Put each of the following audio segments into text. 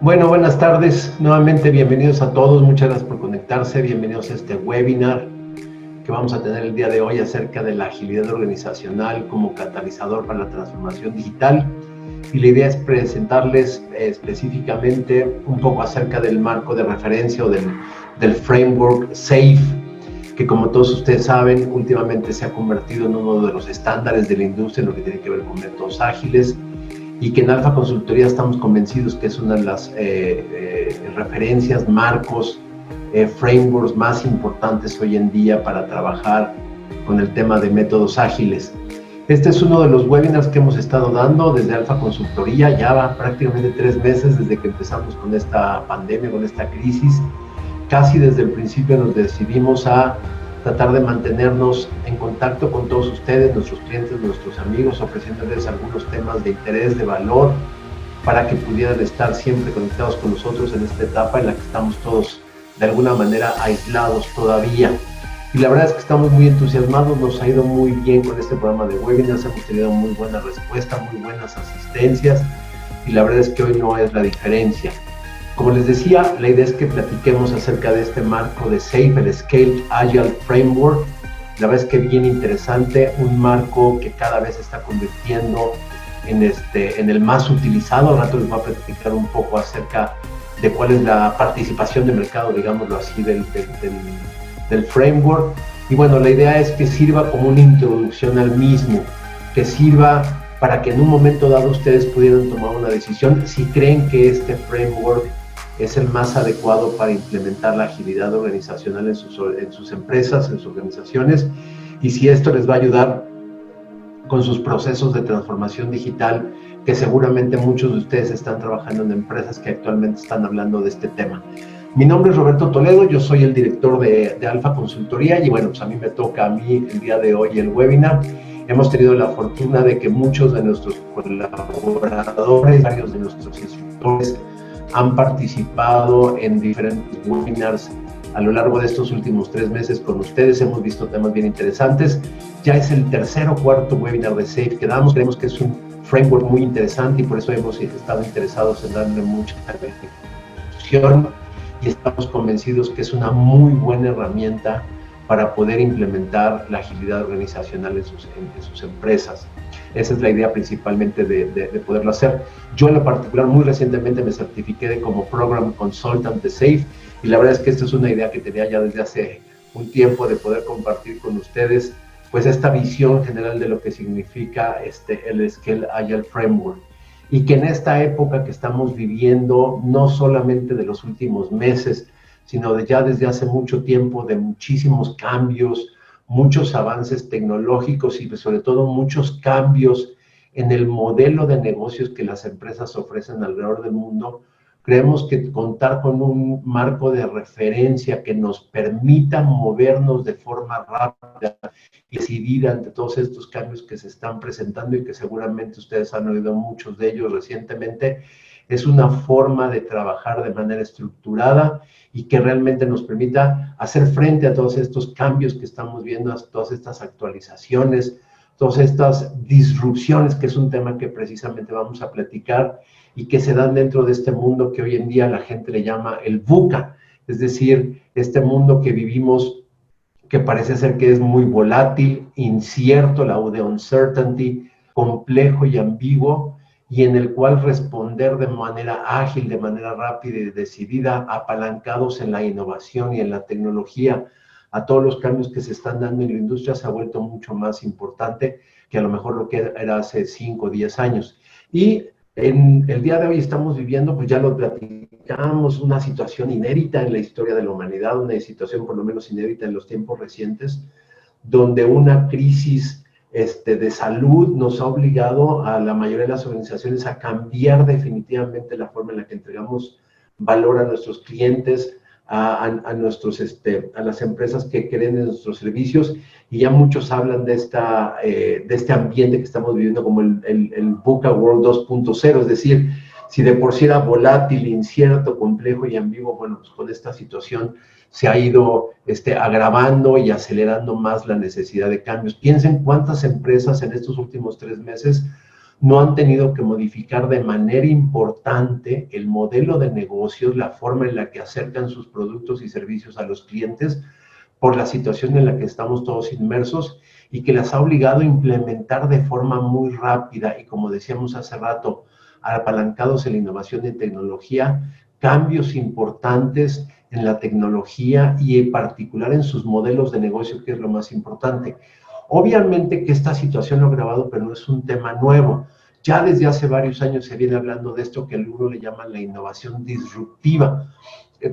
Bueno, buenas tardes. Nuevamente bienvenidos a todos. Muchas gracias por conectarse. Bienvenidos a este webinar que vamos a tener el día de hoy acerca de la agilidad organizacional como catalizador para la transformación digital. Y la idea es presentarles específicamente un poco acerca del marco de referencia o del framework SAFe, que como todos ustedes saben, últimamente se ha convertido en uno de los estándares de la industria en lo que tiene que ver con métodos ágiles, y que en Alfa Consultoría estamos convencidos que es una de las referencias, marcos, frameworks más importantes hoy en día para trabajar con el tema de métodos ágiles. Este es uno de los webinars que hemos estado dando desde Alfa Consultoría. Ya va prácticamente 3 meses desde que empezamos con esta pandemia, con esta crisis. Casi desde el principio nos decidimos a tratar de mantenernos en contacto con todos ustedes, nuestros clientes, nuestros amigos, ofreciéndoles algunos temas de interés, de valor, para que pudieran estar siempre conectados con nosotros en esta etapa en la que estamos todos de alguna manera aislados todavía. Y la verdad es que estamos muy entusiasmados, nos ha ido muy bien con este programa de webinars, hemos tenido muy buena respuesta, muy buenas asistencias, y la verdad es que hoy no es la diferencia. Como les decía, la idea es que platiquemos acerca de este marco de SAFe, el Scaled Agile Framework. La verdad es que bien interesante, un marco que cada vez se está convirtiendo en el más utilizado. Al rato les voy a platicar un poco acerca de cuál es la participación de mercado, digámoslo así, del framework. Y bueno, la idea es que sirva como una introducción al mismo, que sirva para que en un momento dado ustedes pudieran tomar una decisión si creen que este framework es el más adecuado para implementar la agilidad organizacional en sus empresas, en sus organizaciones, y si esto les va a ayudar con sus procesos de transformación digital, que seguramente muchos de ustedes están trabajando en empresas que actualmente están hablando de este tema. Mi nombre es Roberto Toledo, yo soy el director de Alfa Consultoría, y bueno, pues a mí me toca el día de hoy el webinar. Hemos tenido la fortuna de que muchos de nuestros colaboradores, varios de nuestros instructores han participado en diferentes webinars a lo largo de estos últimos 3 meses con ustedes. Hemos visto temas bien interesantes. Ya es el tercer o cuarto webinar de SAFe que damos. Creemos que es un framework muy interesante y por eso hemos estado interesados en darle mucha difusión, y estamos convencidos que es una muy buena herramienta para poder implementar la agilidad organizacional en sus empresas. Esa es la idea principalmente de poderlo hacer. Yo en lo particular muy recientemente me certifiqué como Program Consultant de SAFe, y la verdad es que esta es una idea que tenía ya desde hace un tiempo de poder compartir con ustedes pues esta visión general de lo que significa el Scaled Agile Framework, y que en esta época que estamos viviendo, no solamente de los últimos meses, sino ya desde hace mucho tiempo, de muchísimos cambios, muchos avances tecnológicos y sobre todo muchos cambios en el modelo de negocios que las empresas ofrecen alrededor del mundo, creemos que contar con un marco de referencia que nos permita movernos de forma rápida y decidida ante todos estos cambios que se están presentando y que seguramente ustedes han oído muchos de ellos recientemente, es una forma de trabajar de manera estructurada y que realmente nos permita hacer frente a todos estos cambios que estamos viendo, a todas estas actualizaciones, todas estas disrupciones, que es un tema que precisamente vamos a platicar y que se dan dentro de este mundo que hoy en día la gente le llama el VUCA, es decir, este mundo que vivimos que parece ser que es muy volátil, incierto, la U de uncertainty, complejo y ambiguo, y en el cual responder de manera ágil, de manera rápida y decidida, apalancados en la innovación y en la tecnología, a todos los cambios que se están dando en la industria, se ha vuelto mucho más importante que a lo mejor lo que era hace 5 o 10 años. Y en el día de hoy estamos viviendo, pues ya lo platicamos, una situación inédita en la historia de la humanidad, una situación por lo menos inédita en los tiempos recientes, donde una crisis de salud nos ha obligado a la mayoría de las organizaciones a cambiar definitivamente la forma en la que entregamos valor a nuestros clientes, a las empresas que creen en nuestros servicios, y ya muchos hablan de este ambiente que estamos viviendo como el VUCA World 2.0, es decir, si de por sí era volátil, incierto, complejo y ambiguo, bueno, pues con esta situación se ha ido agravando y acelerando más la necesidad de cambios. Piensen cuántas empresas en estos últimos 3 meses no han tenido que modificar de manera importante el modelo de negocios, la forma en la que acercan sus productos y servicios a los clientes por la situación en la que estamos todos inmersos y que las ha obligado a implementar de forma muy rápida y, como decíamos hace rato, apalancados en la innovación y tecnología, cambios importantes en la tecnología y en particular en sus modelos de negocio, que es lo más importante. Obviamente que esta situación lo he grabado, pero no es un tema nuevo. Ya desde hace varios años se viene hablando de esto que algunos le llaman la innovación disruptiva.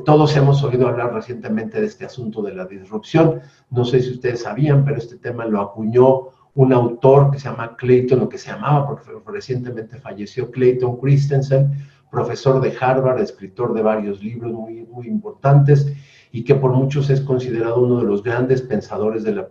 Todos hemos oído hablar recientemente de este asunto de la disrupción. No sé si ustedes sabían, pero este tema lo acuñó un autor que se llama Clayton, o que se llamaba, porque recientemente falleció, Clayton Christensen, profesor de Harvard, escritor de varios libros muy importantes, y que por muchos es considerado uno de los grandes pensadores de los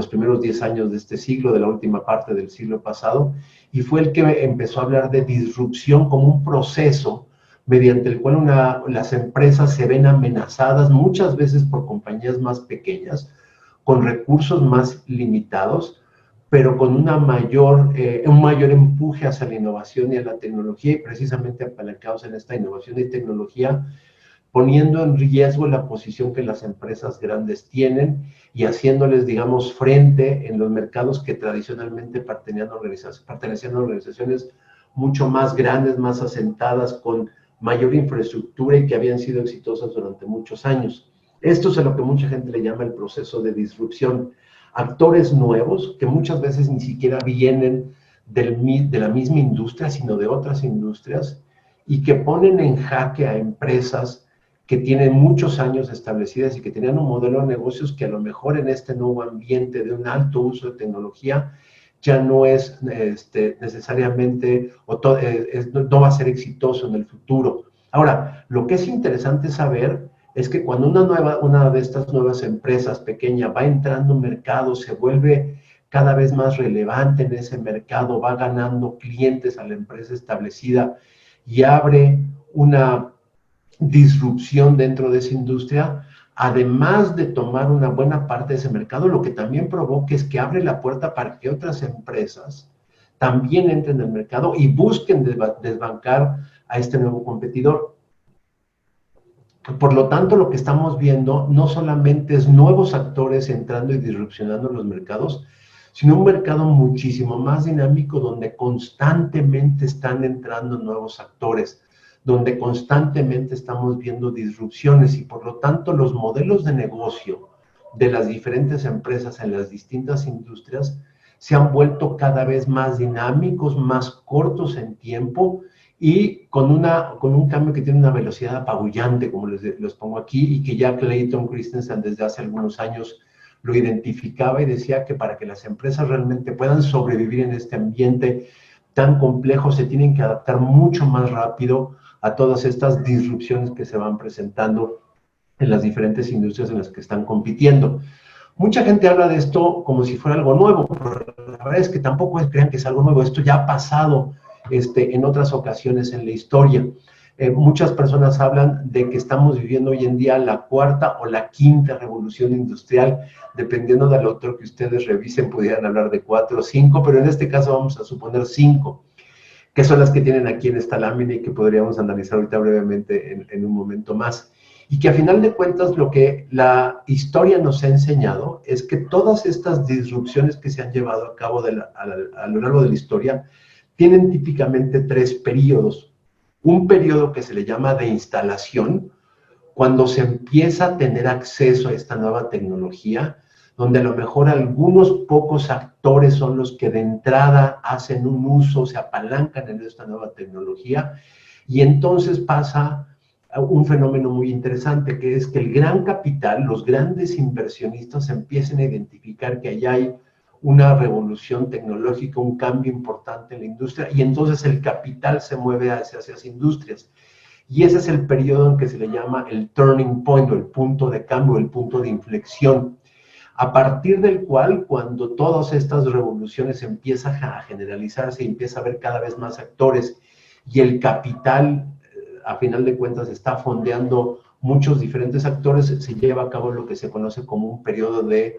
primeros 10 años de este siglo, de la última parte del siglo pasado, y fue el que empezó a hablar de disrupción como un proceso mediante el cual las empresas se ven amenazadas muchas veces por compañías más pequeñas, con recursos más limitados, pero con un mayor empuje hacia la innovación y a la tecnología, y precisamente apalancados en esta innovación y tecnología, poniendo en riesgo la posición que las empresas grandes tienen y haciéndoles, digamos, frente en los mercados que tradicionalmente pertenecían a organizaciones mucho más grandes, más asentadas, con mayor infraestructura y que habían sido exitosas durante muchos años. Esto es a lo que mucha gente le llama el proceso de disrupción. Actores nuevos que muchas veces ni siquiera vienen de la misma industria, sino de otras industrias, y que ponen en jaque a empresas que tienen muchos años establecidas y que tenían un modelo de negocios que a lo mejor en este nuevo ambiente de un alto uso de tecnología ya no es necesariamente, no va a ser exitoso en el futuro. Ahora, lo que es interesante saber es que cuando una de estas nuevas empresas pequeña va entrando a un mercado, se vuelve cada vez más relevante en ese mercado, va ganando clientes a la empresa establecida y abre una disrupción dentro de esa industria, además de tomar una buena parte de ese mercado, lo que también provoca es que abre la puerta para que otras empresas también entren en el mercado y busquen desbancar a este nuevo competidor. Por lo tanto, lo que estamos viendo no solamente es nuevos actores entrando y disrupcionando los mercados, sino un mercado muchísimo más dinámico donde constantemente están entrando nuevos actores, donde constantemente estamos viendo disrupciones y por lo tanto los modelos de negocio de las diferentes empresas en las distintas industrias se han vuelto cada vez más dinámicos, más cortos en tiempo y con un cambio que tiene una velocidad apabullante, como les pongo aquí, y que ya Clayton Christensen desde hace algunos años lo identificaba y decía que para que las empresas realmente puedan sobrevivir en este ambiente tan complejo se tienen que adaptar mucho más rápido a todas estas disrupciones que se van presentando en las diferentes industrias en las que están compitiendo. Mucha gente habla de esto como si fuera algo nuevo, pero la verdad es que tampoco crean que es algo nuevo. Esto ya ha pasado en otras ocasiones en la historia. Muchas personas hablan de que estamos viviendo hoy en día la cuarta o la quinta revolución industrial, dependiendo del autor que ustedes revisen, pudieran hablar de 4 o 5, pero en este caso vamos a suponer 5. Que son las que tienen aquí en esta lámina y que podríamos analizar ahorita brevemente en un momento más. Y que a final de cuentas lo que la historia nos ha enseñado es que todas estas disrupciones que se han llevado a cabo a lo largo de la historia tienen típicamente 3 periodos. Un periodo que se le llama de instalación, cuando se empieza a tener acceso a esta nueva tecnología, donde a lo mejor algunos pocos actores son los que de entrada hacen un uso, se apalancan en esta nueva tecnología, y entonces pasa un fenómeno muy interesante, que es que el gran capital, los grandes inversionistas empiecen a identificar que allá hay una revolución tecnológica, un cambio importante en la industria, y entonces el capital se mueve hacia esas industrias. Y ese es el periodo en que se le llama el turning point, o el punto de cambio, el punto de inflexión, a partir del cual, cuando todas estas revoluciones empiezan a generalizarse y empieza a haber cada vez más actores y el capital, a final de cuentas, está fondeando muchos diferentes actores, se lleva a cabo lo que se conoce como un periodo de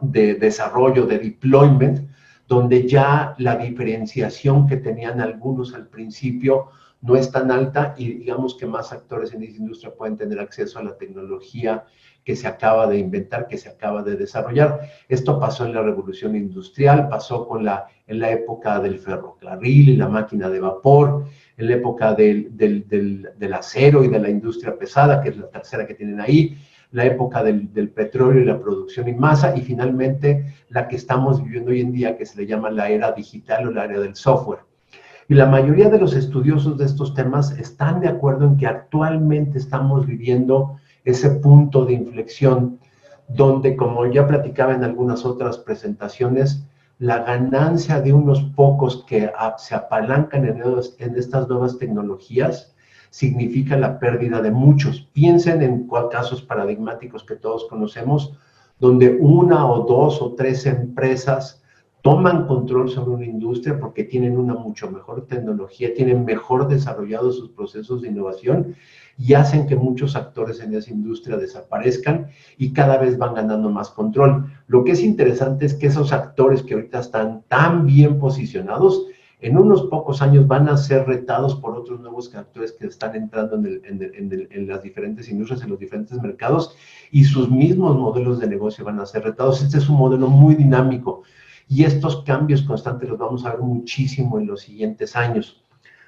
desarrollo, de deployment, donde ya la diferenciación que tenían algunos al principio no es tan alta y digamos que más actores en esa industria pueden tener acceso a la tecnología que se acaba de inventar, que se acaba de desarrollar. Esto pasó en la revolución industrial, pasó en la época del ferrocarril y la máquina de vapor, en la época del acero y de la industria pesada, que es la tercera que tienen ahí, la época del petróleo y la producción en masa, y finalmente la que estamos viviendo hoy en día, que se le llama la era digital o la era del software. Y la mayoría de los estudiosos de estos temas están de acuerdo en que actualmente estamos viviendo ese punto de inflexión donde, como ya platicaba en algunas otras presentaciones, la ganancia de unos pocos que se apalancan en estas nuevas tecnologías significa la pérdida de muchos. Piensen en casos paradigmáticos que todos conocemos, donde una o dos o tres empresas toman control sobre una industria porque tienen una mucho mejor tecnología, tienen mejor desarrollados sus procesos de innovación y hacen que muchos actores en esa industria desaparezcan y cada vez van ganando más control. Lo que es interesante es que esos actores que ahorita están tan bien posicionados, en unos pocos años van a ser retados por otros nuevos actores que están entrando en las diferentes industrias, en los diferentes mercados, y sus mismos modelos de negocio van a ser retados. Este es un modelo muy dinámico. Y estos cambios constantes los vamos a ver muchísimo en los siguientes años.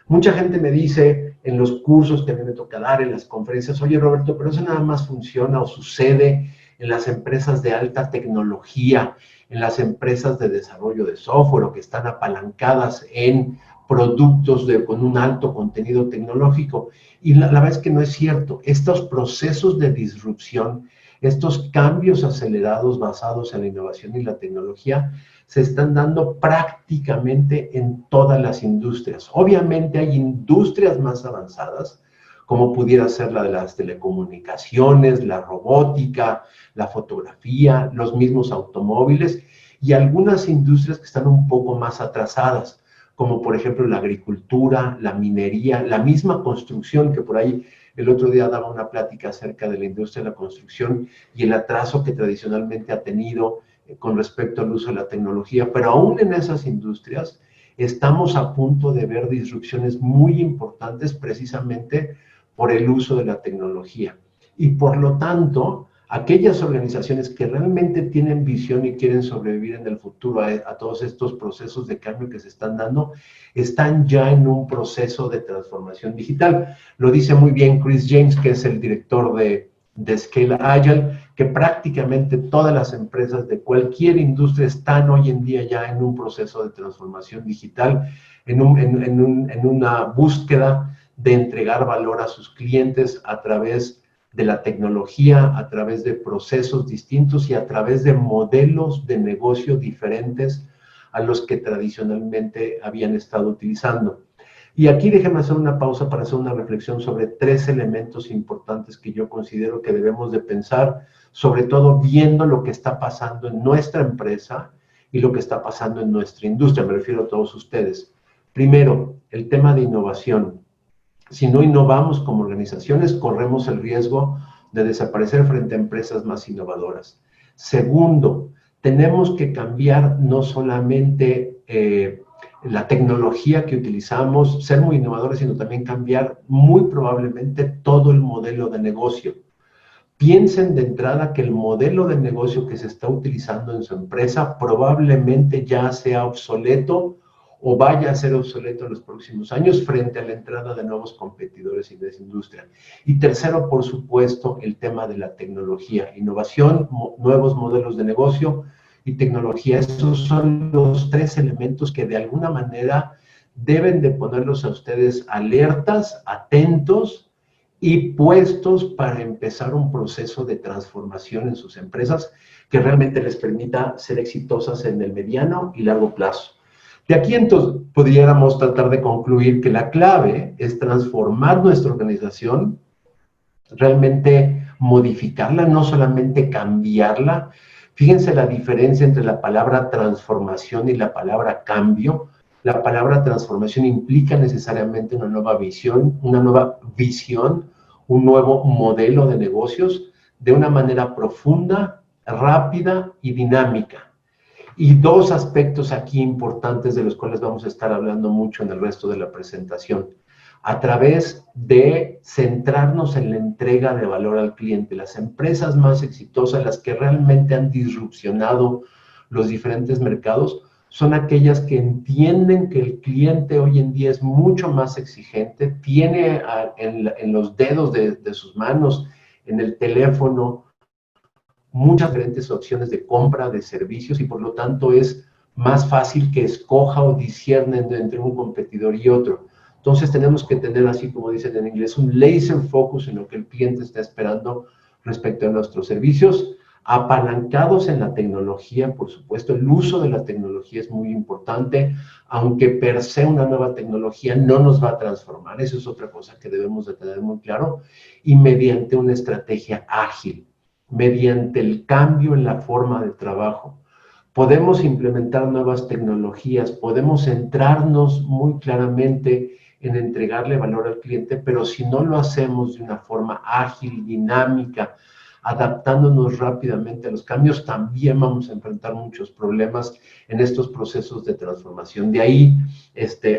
Mucha gente me dice en los cursos que a mí me toca dar, en las conferencias, oye Roberto, pero eso nada más funciona o sucede en las empresas de alta tecnología, en las empresas de desarrollo de software o que están apalancadas en productos con un alto contenido tecnológico. Y la verdad es que no es cierto. Estos procesos de disrupción, estos cambios acelerados basados en la innovación y la tecnología, se están dando prácticamente en todas las industrias. Obviamente hay industrias más avanzadas, como pudiera ser la de las telecomunicaciones, la robótica, la fotografía, los mismos automóviles, y algunas industrias que están un poco más atrasadas, como por ejemplo la agricultura, la minería, la misma construcción, que por ahí el otro día daba una plática acerca de la industria de la construcción y el atraso que tradicionalmente ha tenido con respecto al uso de la tecnología, pero aún en esas industrias estamos a punto de ver disrupciones muy importantes precisamente por el uso de la tecnología. Y por lo tanto, aquellas organizaciones que realmente tienen visión y quieren sobrevivir en el futuro a todos estos procesos de cambio que se están dando, están ya en un proceso de transformación digital. Lo dice muy bien Chris James, que es el director de Scale Agile, que prácticamente todas las empresas de cualquier industria están hoy en día ya en un proceso de transformación digital, en una búsqueda de entregar valor a sus clientes a través de la tecnología, a través de procesos distintos y a través de modelos de negocio diferentes a los que tradicionalmente habían estado utilizando. Y aquí déjenme hacer una pausa para hacer una reflexión sobre tres elementos importantes que yo considero que debemos de pensar, sobre todo viendo lo que está pasando en nuestra empresa y lo que está pasando en nuestra industria, me refiero a todos ustedes. Primero, el tema de innovación. Si no innovamos como organizaciones, corremos el riesgo de desaparecer frente a empresas más innovadoras. Segundo, tenemos que cambiar no solamente la tecnología que utilizamos, ser muy innovadores, sino también cambiar muy probablemente todo el modelo de negocio. Piensen de entrada que el modelo de negocio que se está utilizando en su empresa probablemente ya sea obsoleto o vaya a ser obsoleto en los próximos años frente a la entrada de nuevos competidores en esa industria. Y tercero, por supuesto, el tema de la tecnología, innovación, nuevos modelos de negocio y tecnología. Esos son los tres elementos que de alguna manera deben de ponerlos a ustedes alertas, atentos y puestos para empezar un proceso de transformación en sus empresas que realmente les permita ser exitosas en el mediano y largo plazo. De aquí entonces pudiéramos tratar de concluir que la clave es transformar nuestra organización, realmente modificarla, no solamente cambiarla. Fíjense la diferencia entre la palabra transformación y la palabra cambio. La palabra transformación implica necesariamente una nueva visión, un nuevo modelo de negocios de una manera profunda, rápida y dinámica. Y dos aspectos aquí importantes de los cuales vamos a estar hablando mucho en el resto de la presentación. A través de centrarnos en la entrega de valor al cliente. Las empresas más exitosas, las que realmente han disrupcionado los diferentes mercados, son aquellas que entienden que el cliente hoy en día es mucho más exigente, tiene en los dedos de sus manos, en el teléfono, muchas diferentes opciones de compra de servicios y por lo tanto es más fácil que escoja o discierne entre un competidor y otro. Entonces tenemos que tener, así como dicen en inglés, un laser focus en lo que el cliente está esperando respecto a nuestros servicios, apalancados en la tecnología, por supuesto. El uso de la tecnología es muy importante, aunque per se una nueva tecnología no nos va a transformar, eso es otra cosa que debemos de tener muy claro, y mediante una estrategia ágil, mediante el cambio en la forma de trabajo. Podemos implementar nuevas tecnologías, podemos centrarnos muy claramente en entregarle valor al cliente, pero si no lo hacemos de una forma ágil, dinámica, adaptándonos rápidamente a los cambios, también vamos a enfrentar muchos problemas en estos procesos de transformación. De ahí,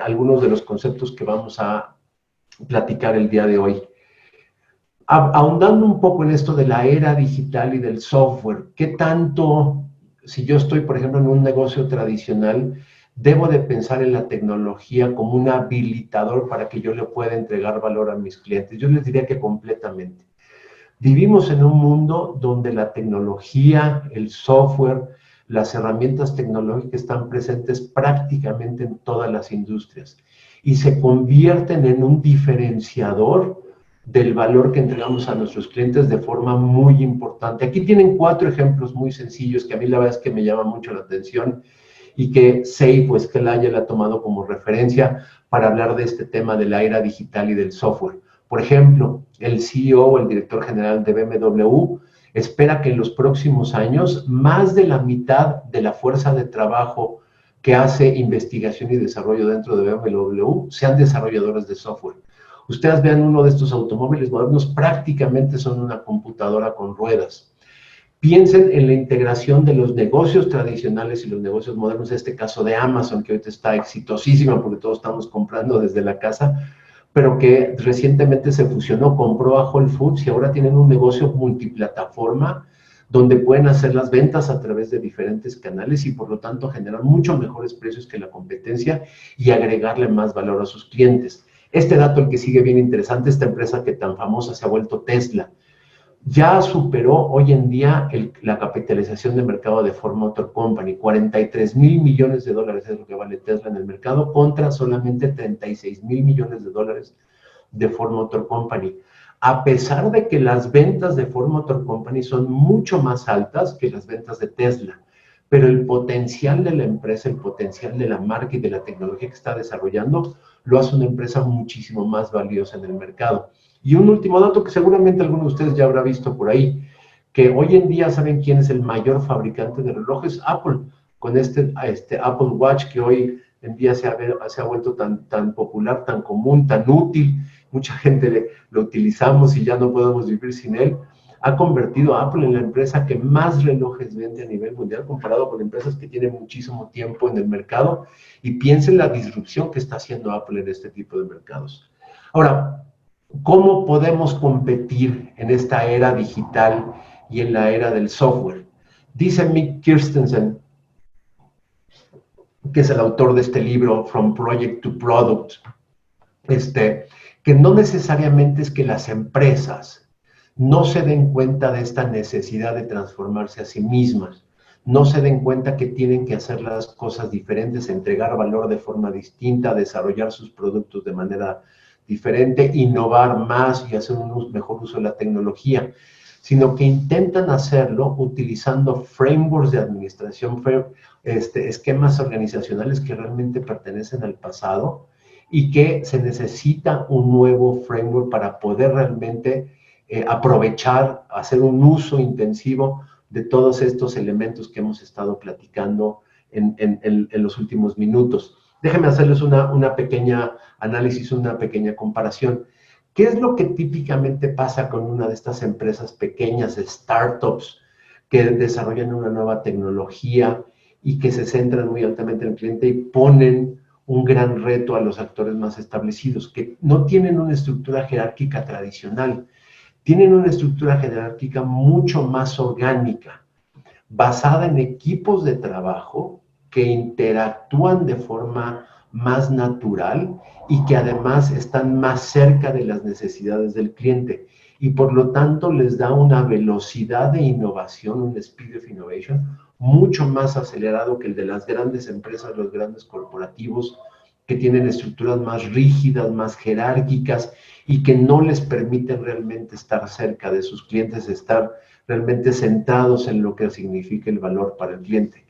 algunos de los conceptos que vamos a platicar el día de hoy. Ahondando un poco en esto de la era digital y del software, ¿qué tanto, si yo estoy, por ejemplo, en un negocio tradicional, debo de pensar en la tecnología como un habilitador para que yo le pueda entregar valor a mis clientes? Yo les diría que completamente. Vivimos en un mundo donde la tecnología, el software, las herramientas tecnológicas están presentes prácticamente en todas las industrias y se convierten en un diferenciador del valor que entregamos a nuestros clientes de forma muy importante. Aquí tienen 4 ejemplos muy sencillos que a mí la verdad es que me llaman mucho la atención y que Sei, pues que la haya tomado como referencia para hablar de este tema de la era digital y del software. Por ejemplo, el CEO o el director general de BMW espera que en los próximos años más de la mitad de la fuerza de trabajo que hace investigación y desarrollo dentro de BMW sean desarrolladores de software. Ustedes vean uno de estos automóviles modernos, prácticamente son una computadora con ruedas. Piensen en la integración de los negocios tradicionales y los negocios modernos, en este caso de Amazon, que ahorita está exitosísima porque todos estamos comprando desde la casa, pero que recientemente se fusionó, compró a Whole Foods y ahora tienen un negocio multiplataforma donde pueden hacer las ventas a través de diferentes canales y por lo tanto generar mucho mejores precios que la competencia y agregarle más valor a sus clientes. Este dato, el que sigue bien interesante, esta empresa que tan famosa se ha vuelto Tesla, ya superó hoy en día la capitalización de mercado de Ford Motor Company. 43,000 millones de dólares es lo que vale Tesla en el mercado contra solamente 36,000 millones de dólares de Ford Motor Company. A pesar de que las ventas de Ford Motor Company son mucho más altas que las ventas de Tesla, pero el potencial de la empresa, el potencial de la marca y de la tecnología que está desarrollando, lo hace una empresa muchísimo más valiosa en el mercado. Y un último dato que seguramente alguno de ustedes ya habrá visto por ahí, que hoy en día saben quién es el mayor fabricante de relojes, Apple, con este Apple Watch que hoy en día se ha vuelto tan popular, tan común, tan útil, mucha gente lo utilizamos y ya no podemos vivir sin él. Ha convertido a Apple en la empresa que más relojes vende a nivel mundial comparado con empresas que tienen muchísimo tiempo en el mercado, y piensen la disrupción que está haciendo Apple en este tipo de mercados. Ahora, ¿cómo podemos competir en esta era digital y en la era del software? Dice Mick Kirstensen, que es el autor de este libro, From Project to Product, que no necesariamente es que las empresas no se den cuenta de esta necesidad de transformarse a sí mismas, no se den cuenta que tienen que hacer las cosas diferentes, entregar valor de forma distinta, desarrollar sus productos de manera diferente, innovar más y hacer un mejor uso de la tecnología, sino que intentan hacerlo utilizando frameworks de administración, esquemas organizacionales que realmente pertenecen al pasado y que se necesita un nuevo framework para poder realmente aprovechar, hacer un uso intensivo de todos estos elementos que hemos estado platicando en los últimos minutos. Déjenme hacerles una pequeña análisis, una pequeña comparación. ¿Qué es lo que típicamente pasa con una de estas empresas pequeñas, startups, que desarrollan una nueva tecnología y que se centran muy altamente en el cliente y ponen un gran reto a los actores más establecidos, que no tienen una estructura jerárquica tradicional, tienen una estructura jerárquica mucho más orgánica, basada en equipos de trabajo que interactúan de forma más natural y que además están más cerca de las necesidades del cliente y por lo tanto les da una velocidad de innovación, un speed of innovation mucho más acelerado que el de las grandes empresas, los grandes corporativos que tienen estructuras más rígidas, más jerárquicas y que no les permiten realmente estar cerca de sus clientes, estar realmente centrados en lo que significa el valor para el cliente.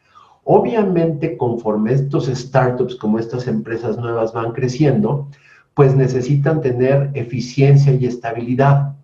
Obviamente, conforme estos startups como estas empresas nuevas van creciendo, pues necesitan tener eficiencia y estabilidad.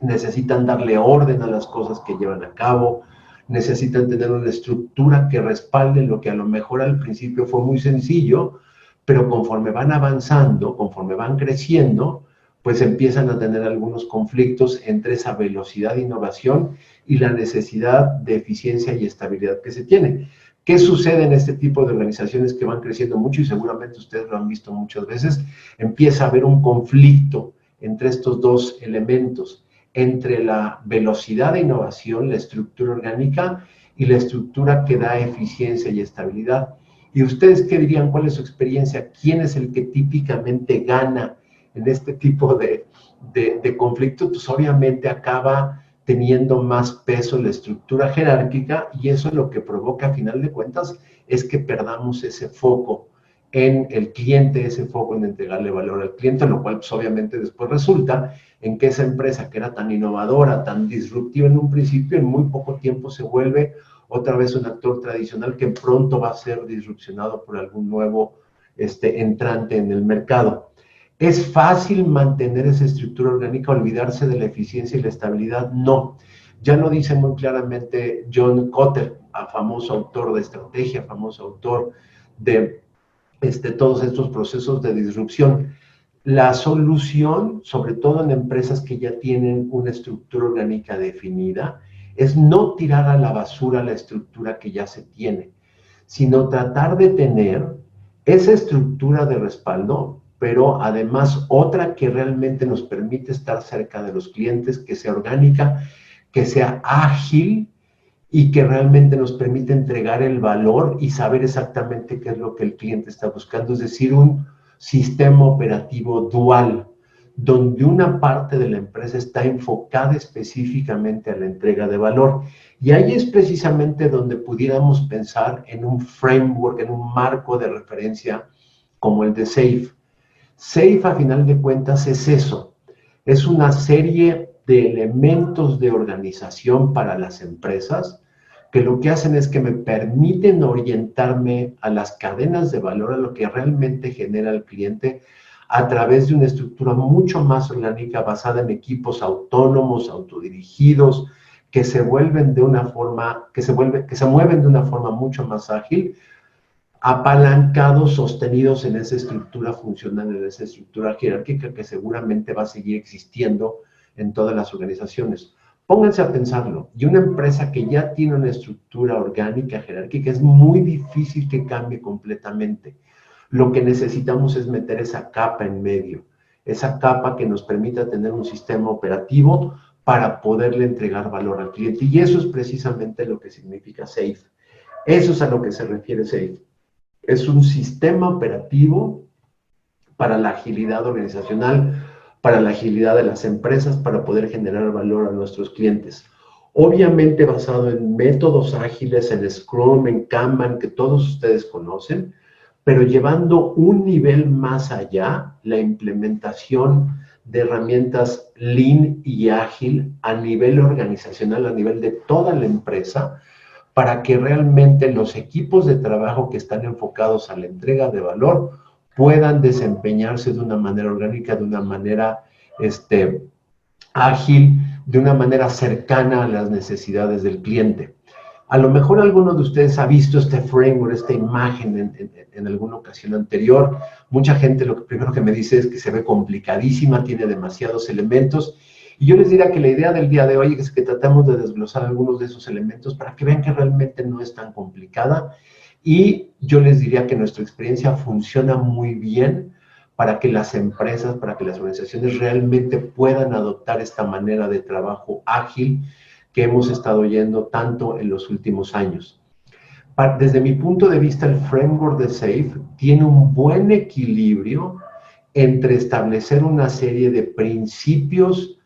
Necesitan darle orden a las cosas que llevan a cabo, necesitan tener una estructura que respalde lo que a lo mejor al principio fue muy sencillo, pero conforme van avanzando, conforme van creciendo, pues empiezan a tener algunos conflictos entre esa velocidad de innovación y la necesidad de eficiencia y estabilidad que se tiene. ¿Qué sucede en este tipo de organizaciones que van creciendo mucho? Y seguramente ustedes lo han visto muchas veces. Empieza a haber un conflicto entre estos dos elementos, entre la velocidad de innovación, la estructura orgánica y la estructura que da eficiencia y estabilidad. ¿Y ustedes qué dirían? ¿Cuál es su experiencia? ¿Quién es el que típicamente gana en este tipo de conflicto? Pues obviamente acaba teniendo más peso la estructura jerárquica y eso lo que provoca a final de cuentas es que perdamos ese foco en el cliente, ese foco en entregarle valor al cliente, lo cual pues obviamente después resulta en que esa empresa que era tan innovadora, tan disruptiva en un principio, en muy poco tiempo se vuelve otra vez un actor tradicional que pronto va a ser disrupcionado por algún nuevo entrante en el mercado. ¿Es fácil mantener esa estructura orgánica, olvidarse de la eficiencia y la estabilidad? No. Ya lo dice muy claramente John Kotter, famoso autor de estrategia, famoso autor de todos estos procesos de disrupción. La solución, sobre todo en empresas que ya tienen una estructura orgánica definida, es no tirar a la basura la estructura que ya se tiene, sino tratar de tener esa estructura de respaldo, pero además otra que realmente nos permite estar cerca de los clientes, que sea orgánica, que sea ágil y que realmente nos permite entregar el valor y saber exactamente qué es lo que el cliente está buscando, es decir, un sistema operativo dual, donde una parte de la empresa está enfocada específicamente a la entrega de valor. Y ahí es precisamente donde pudiéramos pensar en un framework, en un marco de referencia como el de SAFe. SAFe, a final de cuentas, es eso. Es una serie de elementos de organización para las empresas que lo que hacen es que me permiten orientarme a las cadenas de valor, a lo que realmente genera el cliente, a través de una estructura mucho más orgánica basada en equipos autónomos, autodirigidos, que se mueven de una forma mucho más ágil, apalancados, sostenidos en esa estructura funcional, en esa estructura jerárquica que seguramente va a seguir existiendo en todas las organizaciones. Pónganse a pensarlo, y una empresa que ya tiene una estructura orgánica, jerárquica, es muy difícil que cambie completamente. Lo que necesitamos es meter esa capa en medio, esa capa que nos permita tener un sistema operativo para poderle entregar valor al cliente. Y eso es precisamente lo que significa SAFe. Eso es a lo que se refiere SAFe. Es un sistema operativo para la agilidad organizacional, para la agilidad de las empresas, para poder generar valor a nuestros clientes. Obviamente basado en métodos ágiles, en Scrum, en Kanban, que todos ustedes conocen, pero llevando un nivel más allá, la implementación de herramientas Lean y ágil a nivel organizacional, a nivel de toda la empresa, para que realmente los equipos de trabajo que están enfocados a la entrega de valor puedan desempeñarse de una manera orgánica, de una manera ágil, de una manera cercana a las necesidades del cliente. A lo mejor alguno de ustedes ha visto este framework, esta imagen en alguna ocasión anterior. Mucha gente lo primero que me dice es que se ve complicadísima, tiene demasiados elementos. Y yo les diría que la idea del día de hoy es que tratemos de desglosar algunos de esos elementos para que vean que realmente no es tan complicada. Y yo les diría que nuestra experiencia funciona muy bien para que las empresas, para que las organizaciones realmente puedan adoptar esta manera de trabajo ágil que hemos estado oyendo tanto en los últimos años. Desde mi punto de vista, el framework de SAFe tiene un buen equilibrio entre establecer una serie de principios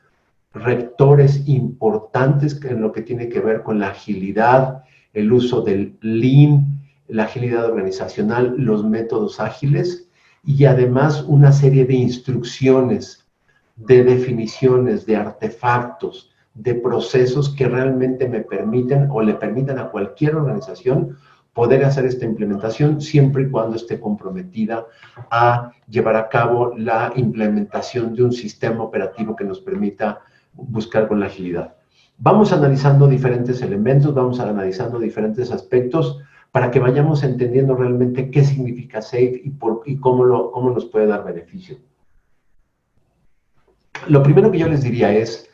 rectores importantes en lo que tiene que ver con la agilidad, el uso del Lean, la agilidad organizacional, los métodos ágiles, y además una serie de instrucciones, de definiciones, de artefactos, de procesos que realmente me permiten o le permitan a cualquier organización poder hacer esta implementación siempre y cuando esté comprometida a llevar a cabo la implementación de un sistema operativo que nos permita buscar con la agilidad. Vamos analizando diferentes elementos, vamos analizando diferentes aspectos para que vayamos entendiendo realmente qué significa SAFe y cómo nos puede dar beneficio. Lo primero que yo les diría es,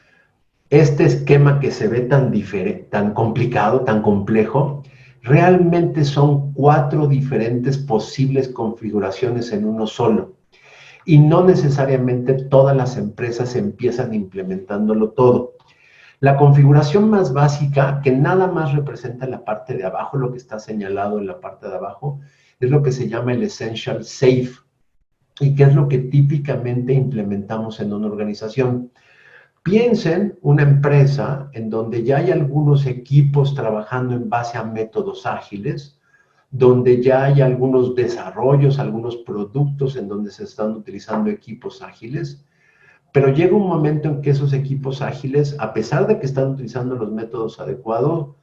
este esquema que se ve tan diferente, tan complicado, tan complejo, realmente son 4 diferentes posibles configuraciones en uno solo. Y no necesariamente todas las empresas empiezan implementándolo todo. La configuración más básica, que nada más representa la parte de abajo, lo que está señalado en la parte de abajo, es lo que se llama el Essential SAFe, y que es lo que típicamente implementamos en una organización. Piensen una empresa en donde ya hay algunos equipos trabajando en base a métodos ágiles, donde ya hay algunos desarrollos, algunos productos en donde se están utilizando equipos ágiles, pero llega un momento en que esos equipos ágiles, a pesar de que están utilizando los métodos adecuados,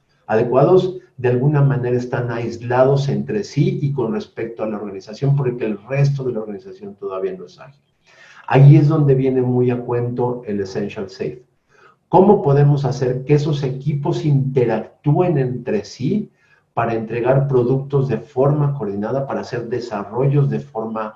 de alguna manera están aislados entre sí y con respecto a la organización, porque el resto de la organización todavía no es ágil. Ahí es donde viene muy a cuento el Essential SAFe. ¿Cómo podemos hacer que esos equipos interactúen entre sí para entregar productos de forma coordinada, para hacer desarrollos de forma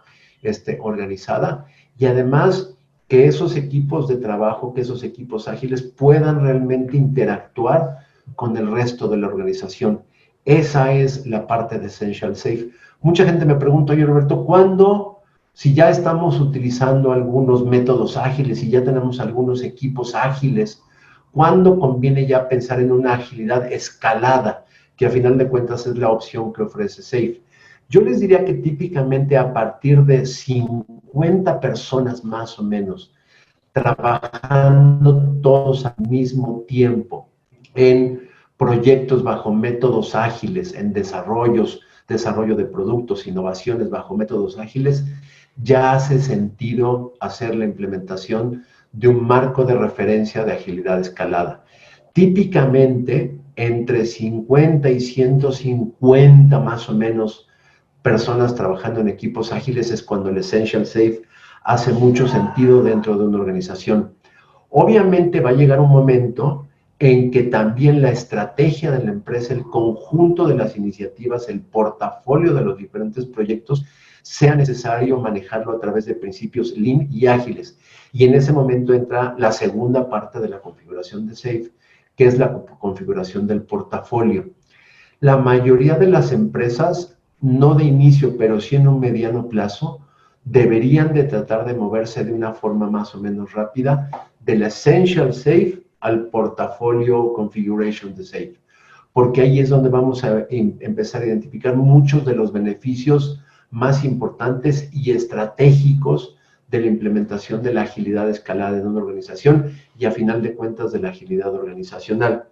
organizada? Y además, que esos equipos de trabajo, que esos equipos ágiles puedan realmente interactuar con el resto de la organización. Esa es la parte de Essential SAFe. Mucha gente me pregunta, oye Roberto, ¿cuándo, si ya estamos utilizando algunos métodos ágiles y ya tenemos algunos equipos ágiles, cuándo conviene ya pensar en una agilidad escalada, que a final de cuentas es la opción que ofrece SAFe? Yo les diría que típicamente a partir de 50 personas más o menos, trabajando todos al mismo tiempo en proyectos bajo métodos ágiles, en desarrollo de productos, innovaciones bajo métodos ágiles, ya hace sentido hacer la implementación de un marco de referencia de agilidad escalada. Típicamente, entre 50 y 150 más o menos personas trabajando en equipos ágiles es cuando el Essential SAFe hace mucho sentido dentro de una organización. Obviamente va a llegar un momento en que también la estrategia de la empresa, el conjunto de las iniciativas, el portafolio de los diferentes proyectos, sea necesario manejarlo a través de principios Lean y ágiles. Y en ese momento entra la segunda parte de la configuración de SAFe, que es la configuración del portafolio. La mayoría de las empresas, no de inicio, pero sí en un mediano plazo, deberían de tratar de moverse de una forma más o menos rápida del Essential SAFe al portafolio Configuration de SAFe, porque ahí es donde vamos a empezar a identificar muchos de los beneficios más importantes y estratégicos de la implementación de la agilidad escalada en una organización y a final de cuentas de la agilidad organizacional.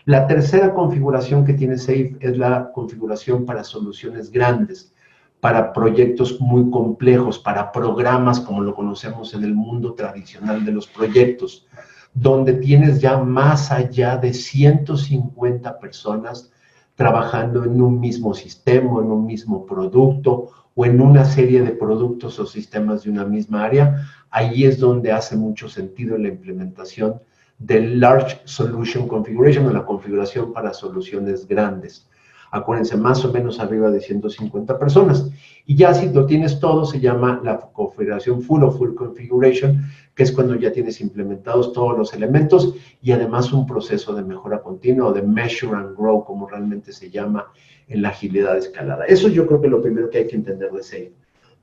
La tercera configuración que tiene SAFe es la configuración para soluciones grandes, para proyectos muy complejos, para programas como lo conocemos en el mundo tradicional de los proyectos, donde tienes ya más allá de 150 personas trabajando en un mismo sistema, en un mismo producto o en una serie de productos o sistemas de una misma área. Ahí es donde hace mucho sentido la implementación del Large Solution Configuration o la configuración para soluciones grandes. Acuérdense, más o menos arriba de 150 personas. Y ya si lo tienes todo, se llama la configuración full o full configuration, que es cuando ya tienes implementados todos los elementos y además un proceso de mejora continua o de measure and grow, como realmente se llama en la agilidad escalada. Eso yo creo que es lo primero que hay que entender de SAFe.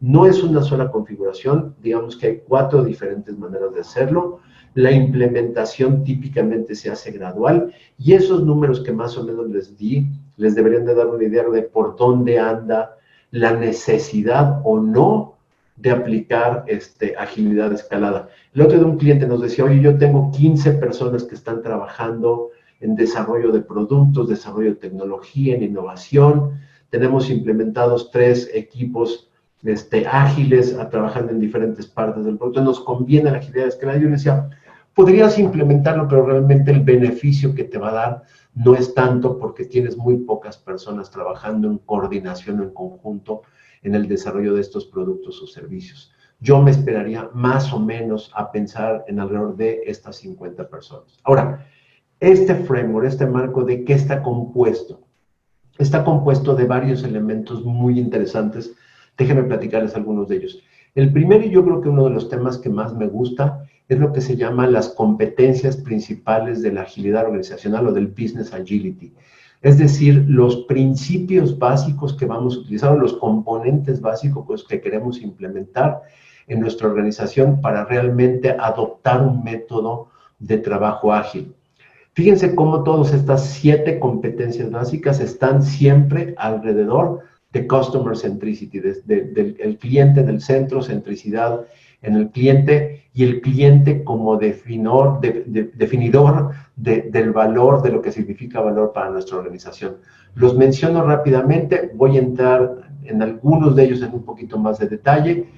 No es una sola configuración, digamos que hay 4 diferentes maneras de hacerlo. La implementación típicamente se hace gradual y esos números que más o menos les di, les deberían de dar una idea de por dónde anda la necesidad o no de aplicar agilidad escalada. El otro de un cliente nos decía, oye, yo tengo 15 personas que están trabajando en desarrollo de productos, desarrollo de tecnología, en innovación. Tenemos implementados 3 equipos ágiles trabajando en diferentes partes del producto. Nos conviene la agilidad escalada. Yo le decía, podrías implementarlo, pero realmente el beneficio que te va a dar no es tanto porque tienes muy pocas personas trabajando en coordinación o en conjunto en el desarrollo de estos productos o servicios. Yo me esperaría más o menos a pensar en alrededor de estas 50 personas. Ahora, este framework, este marco, ¿de qué está compuesto? Está compuesto de varios elementos muy interesantes. Déjenme platicarles algunos de ellos. El primero, y yo creo que uno de los temas que más me gusta, es lo que se llama las competencias principales de la agilidad organizacional o del business agility. Es decir, los principios básicos que vamos a utilizar o los componentes básicos que queremos implementar en nuestra organización para realmente adoptar un método de trabajo ágil. Fíjense cómo todas estas 7 competencias básicas están siempre alrededor de Customer Centricity, del cliente en el centro, centricidad en el cliente y el cliente como definidor del valor, de lo que significa valor para nuestra organización. Los menciono rápidamente, voy a entrar en algunos de ellos en un poquito más de detalle,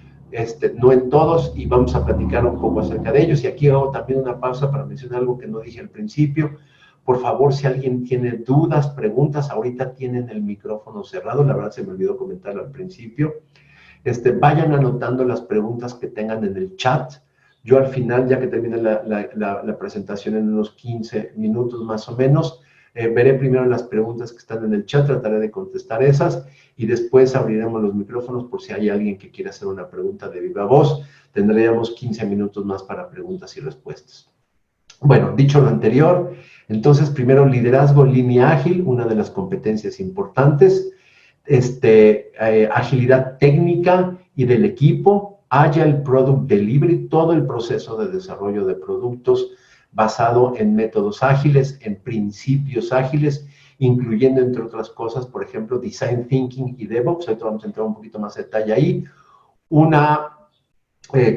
no en todos, y vamos a platicar un poco acerca de ellos. Y aquí hago también una pausa para mencionar algo que no dije al principio. Por favor, si alguien tiene dudas, preguntas, ahorita tienen el micrófono cerrado, la verdad se me olvidó comentarlo al principio. Vayan anotando las preguntas que tengan en el chat. Yo al final, ya que termine la presentación en unos 15 minutos más o menos, veré primero las preguntas que están en el chat, trataré de contestar esas y después abriremos los micrófonos por si hay alguien que quiera hacer una pregunta de viva voz. Tendríamos 15 minutos más para preguntas y respuestas. Bueno, dicho lo anterior, entonces primero liderazgo, línea ágil, una de las competencias importantes, agilidad técnica y del equipo, Agile Product Delivery, todo el proceso de desarrollo de productos basado en métodos ágiles, en principios ágiles, incluyendo, entre otras cosas, por ejemplo, Design Thinking y DevOps. Ahorita vamos a entrar un poquito más de detalle ahí. Una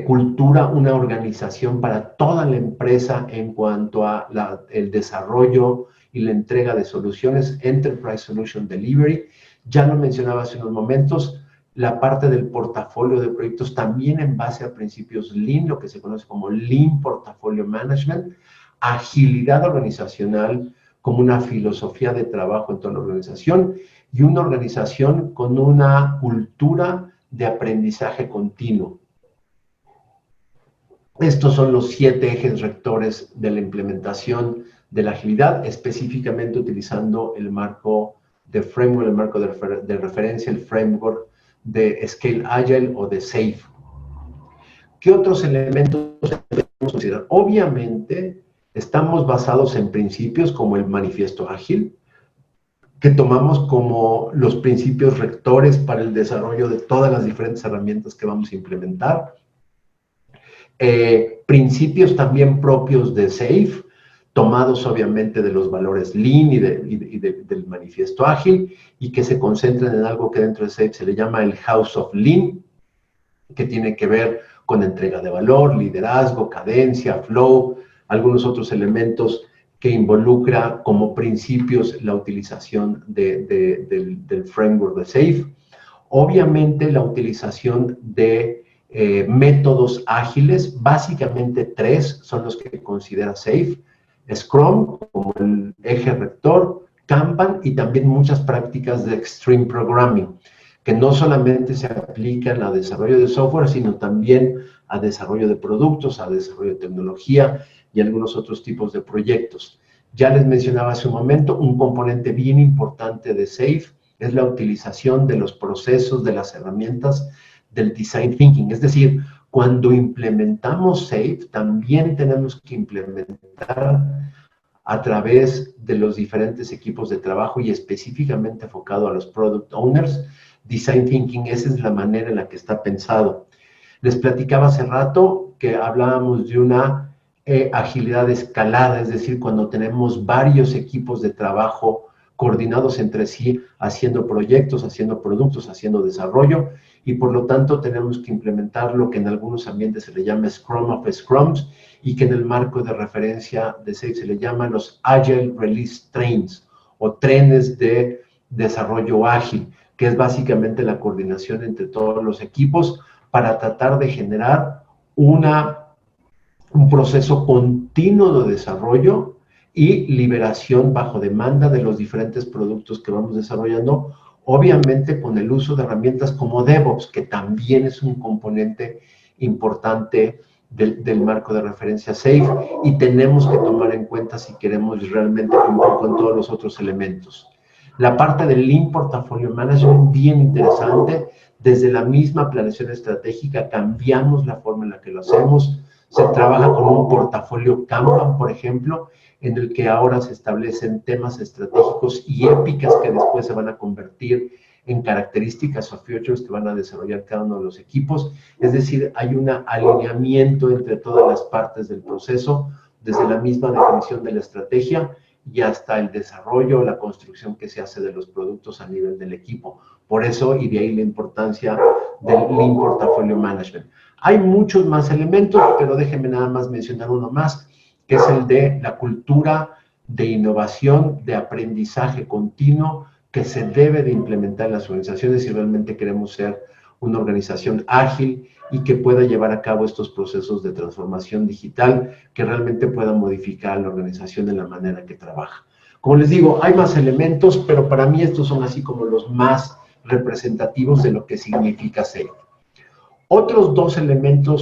cultura, una organización para toda la empresa en cuanto a el desarrollo y la entrega de soluciones, Enterprise Solution Delivery. Ya lo mencionaba hace unos momentos, la parte del portafolio de proyectos también en base a principios Lean, lo que se conoce como Lean Portfolio Management, agilidad organizacional como una filosofía de trabajo en toda la organización y una organización con una cultura de aprendizaje continuo. Estos son los 7 ejes rectores de la implementación de la agilidad, específicamente utilizando el marco de framework, el marco de referencia, el framework de Scale Agile o de SAFe. ¿Qué otros elementos debemos considerar? Obviamente, estamos basados en principios como el manifiesto ágil, que tomamos como los principios rectores para el desarrollo de todas las diferentes herramientas que vamos a implementar. Principios también propios de SAFe, tomados obviamente de los valores Lean y del manifiesto ágil, y que se concentran en algo que dentro de SAFe se le llama el House of Lean, que tiene que ver con entrega de valor, liderazgo, cadencia, flow, algunos otros elementos que involucra como principios la utilización del framework de SAFe. Obviamente la utilización de métodos ágiles, básicamente 3 son los que considera SAFe: Scrum como el eje rector, Kanban y también muchas prácticas de Extreme Programming, que no solamente se aplican a desarrollo de software, sino también a desarrollo de productos, a desarrollo de tecnología y algunos otros tipos de proyectos. Ya les mencionaba hace un momento, un componente bien importante de SAFe es la utilización de los procesos, de las herramientas del Design Thinking. Es decir, cuando implementamos SAFe, también tenemos que implementar a través de los diferentes equipos de trabajo y específicamente enfocado a los Product Owners, Design Thinking. Esa es la manera en la que está pensado. Les platicaba hace rato que hablábamos de una agilidad escalada, es decir, cuando tenemos varios equipos de trabajo coordinados entre sí, haciendo proyectos, haciendo productos, haciendo desarrollo, y por lo tanto tenemos que implementar lo que en algunos ambientes se le llama Scrum of Scrums, y que en el marco de referencia de SAFe se le llaman los Agile Release Trains, o trenes de desarrollo ágil, que es básicamente la coordinación entre todos los equipos para tratar de generar un proceso continuo de desarrollo y liberación bajo demanda de los diferentes productos que vamos desarrollando, obviamente con el uso de herramientas como DevOps, que también es un componente importante del marco de referencia SAFe, y tenemos que tomar en cuenta si queremos realmente cumplir con todos los otros elementos. La parte del Lean Portfolio Management, bien interesante. Desde la misma planeación estratégica cambiamos la forma en la que lo hacemos. Se trabaja con un portafolio Kanban, por ejemplo, en el que ahora se establecen temas estratégicos y épicas que después se van a convertir en características o features que van a desarrollar cada uno de los equipos. Es decir, hay un alineamiento entre todas las partes del proceso, desde la misma definición de la estrategia y hasta el desarrollo o la construcción que se hace de los productos a nivel del equipo. Por eso, y de ahí la importancia del Lean Portfolio Management. Hay muchos más elementos, pero déjenme nada más mencionar uno más, que es el de la cultura de innovación, de aprendizaje continuo, que se debe de implementar en las organizaciones si realmente queremos ser una organización ágil y que pueda llevar a cabo estos procesos de transformación digital que realmente puedan modificar a la organización en la manera que trabaja. Como les digo, hay más elementos, pero para mí estos son así como los más representativos de lo que significa SAFe. Otros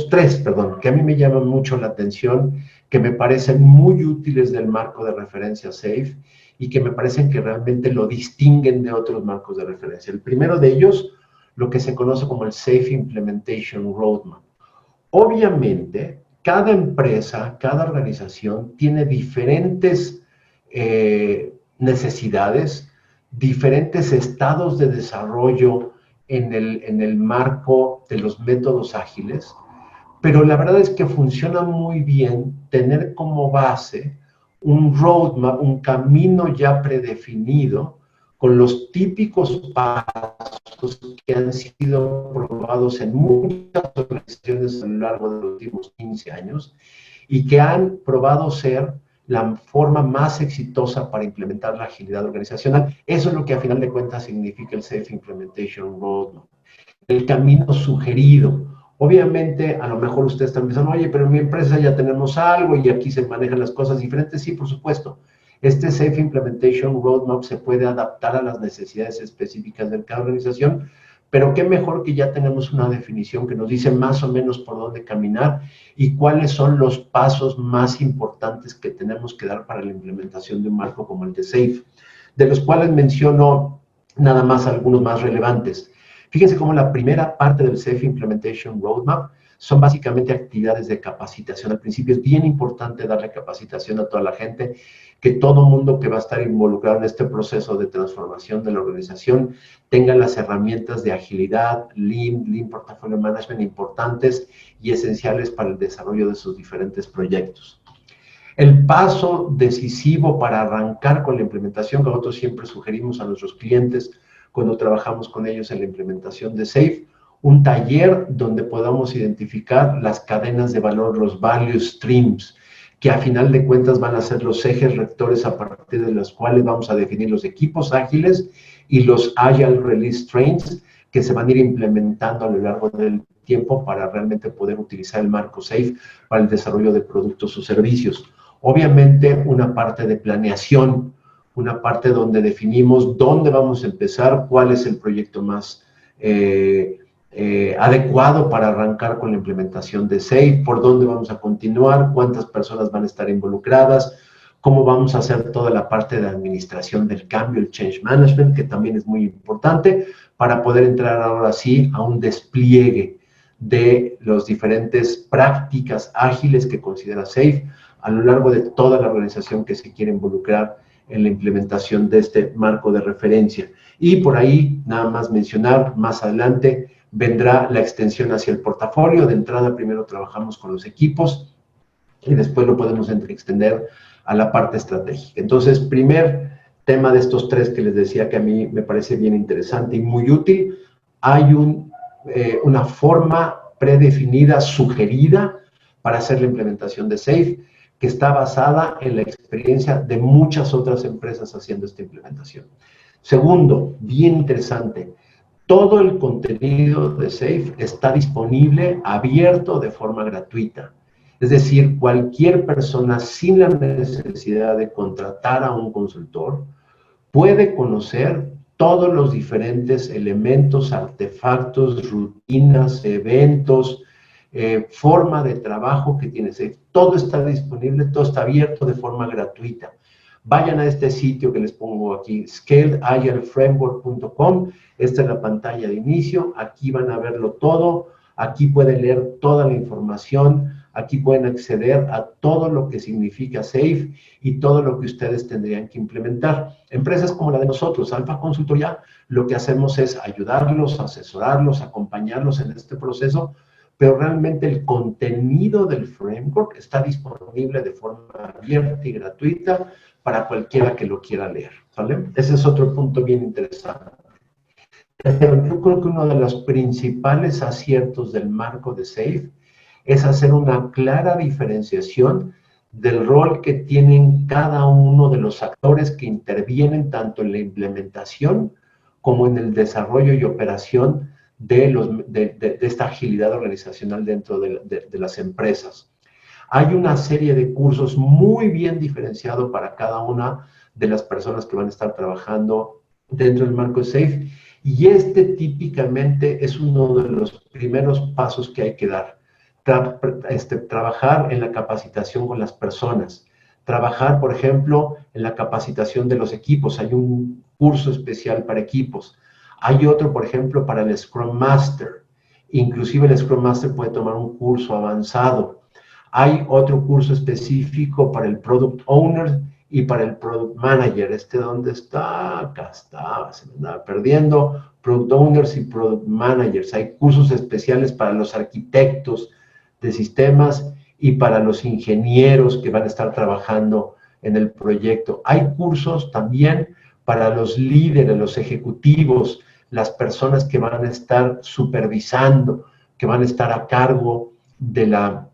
tres, que a mí me llaman mucho la atención, que me parecen muy útiles del marco de referencia SAFe y que me parecen que realmente lo distinguen de otros marcos de referencia. El primero de ellos, lo que se conoce como el SAFe Implementation Roadmap. Obviamente, cada empresa, cada organización tiene diferentes necesidades, diferentes estados de desarrollo en el marco de los métodos ágiles, pero la verdad es que funciona muy bien tener como base un roadmap, un camino ya predefinido con los típicos pasos que han sido probados en muchas organizaciones a lo largo de los últimos 15 años y que han probado ser la forma más exitosa para implementar la agilidad organizacional. Eso es lo que a final de cuentas significa el SAFe Implementation Roadmap. El camino sugerido. Obviamente, a lo mejor ustedes están pensando, oye, pero en mi empresa ya tenemos algo y aquí se manejan las cosas diferentes. Sí, por supuesto. Este SAFe Implementation Roadmap se puede adaptar a las necesidades específicas de cada organización, pero qué mejor que ya tenemos una definición que nos dice más o menos por dónde caminar y cuáles son los pasos más importantes que tenemos que dar para la implementación de un marco como el de SAFe, de los cuales menciono nada más algunos más relevantes. Fíjense cómo la primera parte del SAFe Implementation Roadmap son básicamente actividades de capacitación. Al principio es bien importante darle capacitación a toda la gente, que todo mundo que va a estar involucrado en este proceso de transformación de la organización tenga las herramientas de agilidad, Lean Portfolio Management importantes y esenciales para el desarrollo de sus diferentes proyectos. El paso decisivo para arrancar con la implementación, que nosotros siempre sugerimos a nuestros clientes cuando trabajamos con ellos en la implementación de SAFe, un taller donde podamos identificar las cadenas de valor, los value streams, que a final de cuentas van a ser los ejes rectores a partir de los cuales vamos a definir los equipos ágiles y los Agile Release Trains que se van a ir implementando a lo largo del tiempo para realmente poder utilizar el marco SAFe para el desarrollo de productos o servicios. Obviamente, una parte de planeación, una parte donde definimos dónde vamos a empezar, cuál es el proyecto más adecuado para arrancar con la implementación de SAFe, por dónde vamos a continuar, cuántas personas van a estar involucradas, cómo vamos a hacer toda la parte de administración del cambio, el change management, que también es muy importante, para poder entrar ahora sí a un despliegue de las diferentes prácticas ágiles que considera SAFe a lo largo de toda la organización que se quiere involucrar en la implementación de este marco de referencia. Y por ahí, nada más mencionar, más adelante vendrá la extensión hacia el portafolio. De entrada, primero trabajamos con los equipos y después lo podemos extender a la parte estratégica. Entonces, primer tema de estos tres que les decía que a mí me parece bien interesante y muy útil, hay una forma predefinida, sugerida, para hacer la implementación de SAFe, que está basada en la experiencia de muchas otras empresas haciendo esta implementación. Segundo, bien interesante, todo el contenido de SAFe está disponible, abierto de forma gratuita. Es decir, cualquier persona sin la necesidad de contratar a un consultor puede conocer todos los diferentes elementos, artefactos, rutinas, eventos, forma de trabajo que tiene SAFe. Todo está disponible, todo está abierto de forma gratuita. Vayan a este sitio que les pongo aquí, scaledagileframework.com. Esta es la pantalla de inicio. Aquí van a verlo todo. Aquí pueden leer toda la información. Aquí pueden acceder a todo lo que significa SAFe y todo lo que ustedes tendrían que implementar. Empresas como la de nosotros, Alfa Consultoría, lo que hacemos es ayudarlos, asesorarlos, acompañarlos en este proceso, pero realmente el contenido del framework está disponible de forma abierta y gratuita para cualquiera que lo quiera leer, ¿vale? Ese es otro punto bien interesante. Yo creo que uno de los principales aciertos del marco de SAFe es hacer una clara diferenciación del rol que tienen cada uno de los actores que intervienen tanto en la implementación como en el desarrollo y operación de esta agilidad organizacional dentro de las empresas. Hay una serie de cursos muy bien diferenciados para cada una de las personas que van a estar trabajando dentro del marco de SAFe, y este típicamente es uno de los primeros pasos que hay que dar. Trabajar en la capacitación con las personas, trabajar, por ejemplo, en la capacitación de los equipos. Hay un curso especial para equipos. Hay otro, por ejemplo, para el Scrum Master. Inclusive el Scrum Master puede tomar un curso avanzado. Hay otro curso específico para el Product Owner y para el Product Manager. ¿Dónde está? Acá está, se me andaba perdiendo. Product Owners y Product Managers. Hay cursos especiales para los arquitectos de sistemas y para los ingenieros que van a estar trabajando en el proyecto. Hay cursos también para los líderes, los ejecutivos, las personas que van a estar supervisando, que van a estar a cargo de la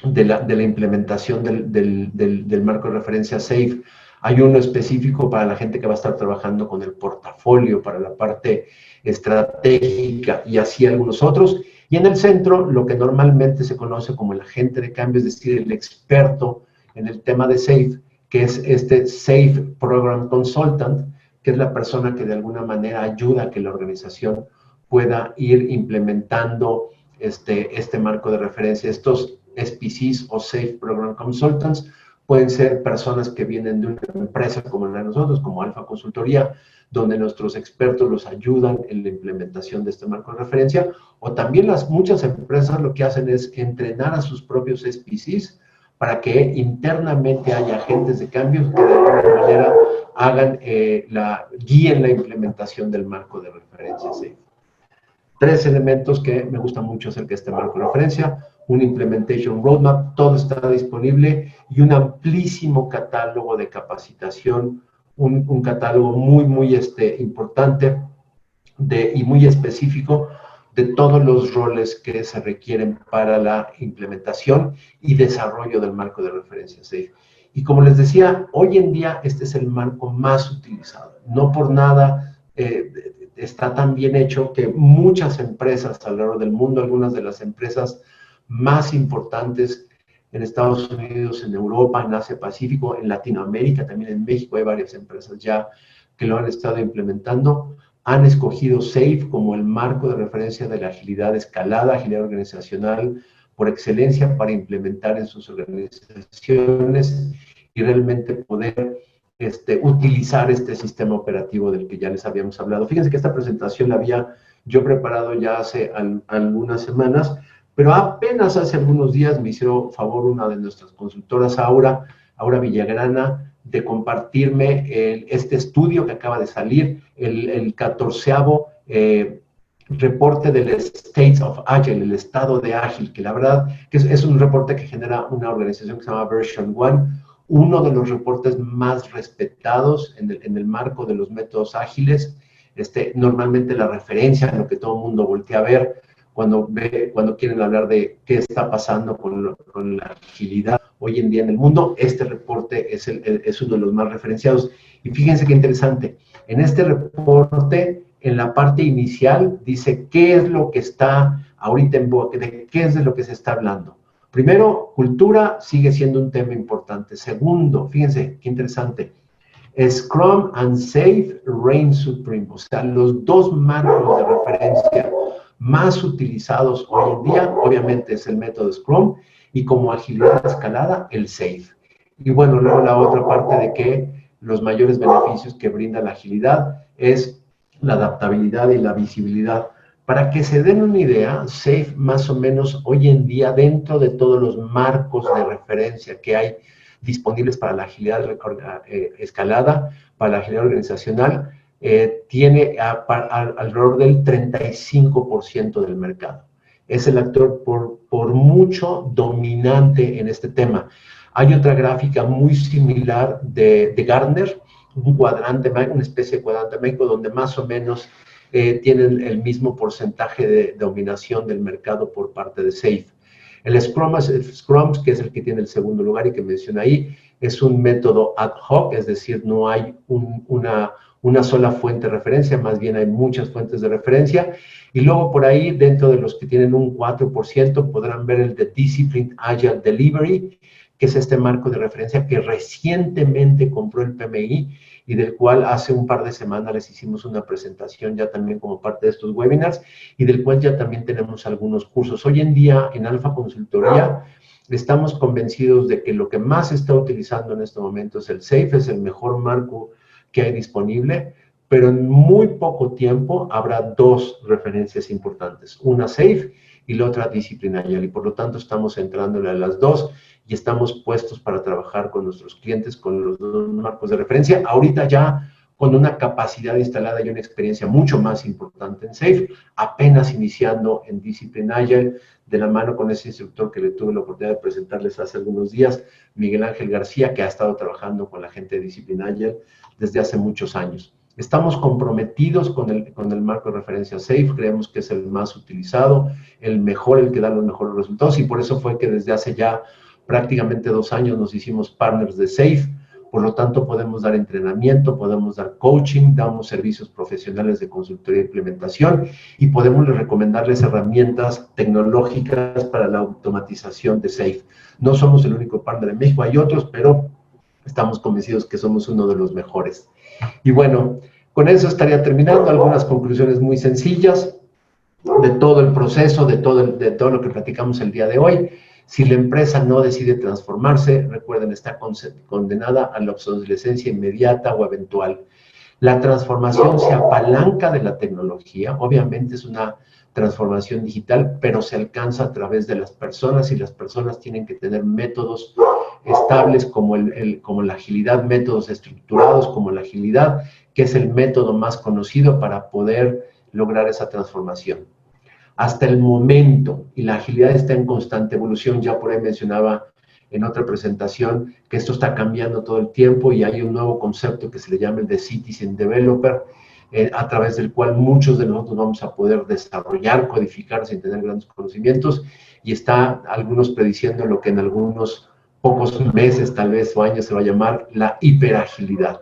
implementación del marco de referencia SAFe. Hay uno específico para la gente que va a estar trabajando con el portafolio, para la parte estratégica, y así algunos otros. Y en el centro, lo que normalmente se conoce como el agente de cambio, es decir, el experto en el tema de SAFe, que es este SAFe Program Consultant, que es la persona que de alguna manera ayuda a que la organización pueda ir implementando este marco de referencia. Estos SPCs o SAFe Program Consultants pueden ser personas que vienen de una empresa como la de nosotros, como Alfa Consultoría, donde nuestros expertos los ayudan en la implementación de este marco de referencia, o también muchas empresas lo que hacen es entrenar a sus propios SPCs para que internamente haya agentes de cambio que de alguna manera guíen la implementación del marco de referencia SAFe. Tres elementos que me gusta mucho acerca de este marco de referencia: un Implementation Roadmap, todo está disponible, y un amplísimo catálogo de capacitación, un catálogo muy importante y muy específico de todos los roles que se requieren para la implementación y desarrollo del marco de referencia SAFe. Y como les decía, hoy en día este es el marco más utilizado. No por nada está tan bien hecho que muchas empresas a lo largo del mundo, algunas de las empresas más importantes en Estados Unidos, en Europa, en Asia Pacífico, en Latinoamérica, también en México hay varias empresas ya que lo han estado implementando, han escogido SAFe como el marco de referencia de la agilidad escalada, agilidad organizacional por excelencia para implementar en sus organizaciones y realmente poder utilizar este sistema operativo del que ya les habíamos hablado. Fíjense que esta presentación la había yo preparado ya hace algunas semanas, pero apenas hace algunos días me hizo favor una de nuestras consultoras, Aura Villagrana, de compartirme este estudio que acaba de salir, el 14º reporte del State of Agile, el estado de ágil, que la verdad que es un reporte que genera una organización que se llama Version 1, uno de los reportes más respetados en el marco de los métodos ágiles. Normalmente la referencia, lo que todo el mundo voltea a ver cuando quieren hablar de qué está pasando con la agilidad hoy en día en el mundo, este reporte es uno de los más referenciados. Y fíjense qué interesante, en este reporte, en la parte inicial, dice qué es lo que está ahorita en boga, de qué es de lo que se está hablando. Primero, cultura sigue siendo un tema importante. Segundo, fíjense qué interesante, Scrum and Safe reign supreme, o sea, los dos marcos de referencia más utilizados hoy en día, obviamente es el método Scrum, y como agilidad escalada, el Safe. Y bueno, luego la otra parte de que los mayores beneficios que brinda la agilidad es la adaptabilidad y la visibilidad. Para que se den una idea, Safe más o menos hoy en día, dentro de todos los marcos de referencia que hay disponibles para la agilidad escalada, para la agilidad organizacional, tiene alrededor del 35% del mercado. Es el actor por mucho dominante en este tema. Hay otra gráfica muy similar de Gartner, un cuadrante, una especie de cuadrante mágico donde más o menos tienen el mismo porcentaje de dominación del mercado por parte de Safe. El Scrum, que es el que tiene el segundo lugar y que menciona ahí, es un método ad hoc, es decir, no hay una sola fuente de referencia, más bien hay muchas fuentes de referencia. Y luego por ahí, dentro de los que tienen un 4%, podrán ver el de Disciplined Agile Delivery, que es este marco de referencia que recientemente compró el PMI y del cual hace un par de semanas les hicimos una presentación ya también como parte de estos webinars y del cual ya también tenemos algunos cursos. Hoy en día en Alfa Consultoría estamos convencidos de que lo que más se está utilizando en este momento es el Safe, es el mejor marco que hay disponible, pero en muy poco tiempo habrá dos referencias importantes, una Safe y la otra Disciplined Agile, y por lo tanto estamos entrándole a las dos y estamos puestos para trabajar con nuestros clientes con los dos marcos de referencia. Ahorita ya con una capacidad instalada y una experiencia mucho más importante en Safe, apenas iniciando en Disciplined Agile, de la mano con ese instructor que le tuve la oportunidad de presentarles hace algunos días, Miguel Ángel García, que ha estado trabajando con la gente de Disciplined Agile desde hace muchos años. Estamos comprometidos con el marco de referencia Safe, creemos que es el más utilizado, el mejor, el que da los mejores resultados, y por eso fue que desde hace ya prácticamente 2 años nos hicimos partners de Safe. Por lo tanto, podemos dar entrenamiento, podemos dar coaching, damos servicios profesionales de consultoría e implementación y podemos recomendarles herramientas tecnológicas para la automatización de Safe. No somos el único partner en México, hay otros, pero estamos convencidos que somos uno de los mejores. Y bueno, con eso estaría terminando. Algunas conclusiones muy sencillas de todo el proceso, de todo lo que platicamos el día de hoy. Si la empresa no decide transformarse, recuerden, está condenada a la obsolescencia inmediata o eventual. La transformación se apalanca de la tecnología, obviamente es una transformación digital, pero se alcanza a través de las personas y las personas tienen que tener métodos estables como la agilidad, métodos estructurados como la agilidad, que es el método más conocido para poder lograr esa transformación. Hasta el momento, y la agilidad está en constante evolución, ya por ahí mencionaba en otra presentación que esto está cambiando todo el tiempo y hay un nuevo concepto que se le llama el de Citizen Developer, a través del cual muchos de nosotros vamos a poder desarrollar, codificar sin tener grandes conocimientos, y está algunos prediciendo lo que en algunos pocos meses, tal vez, o años se va a llamar la hiperagilidad.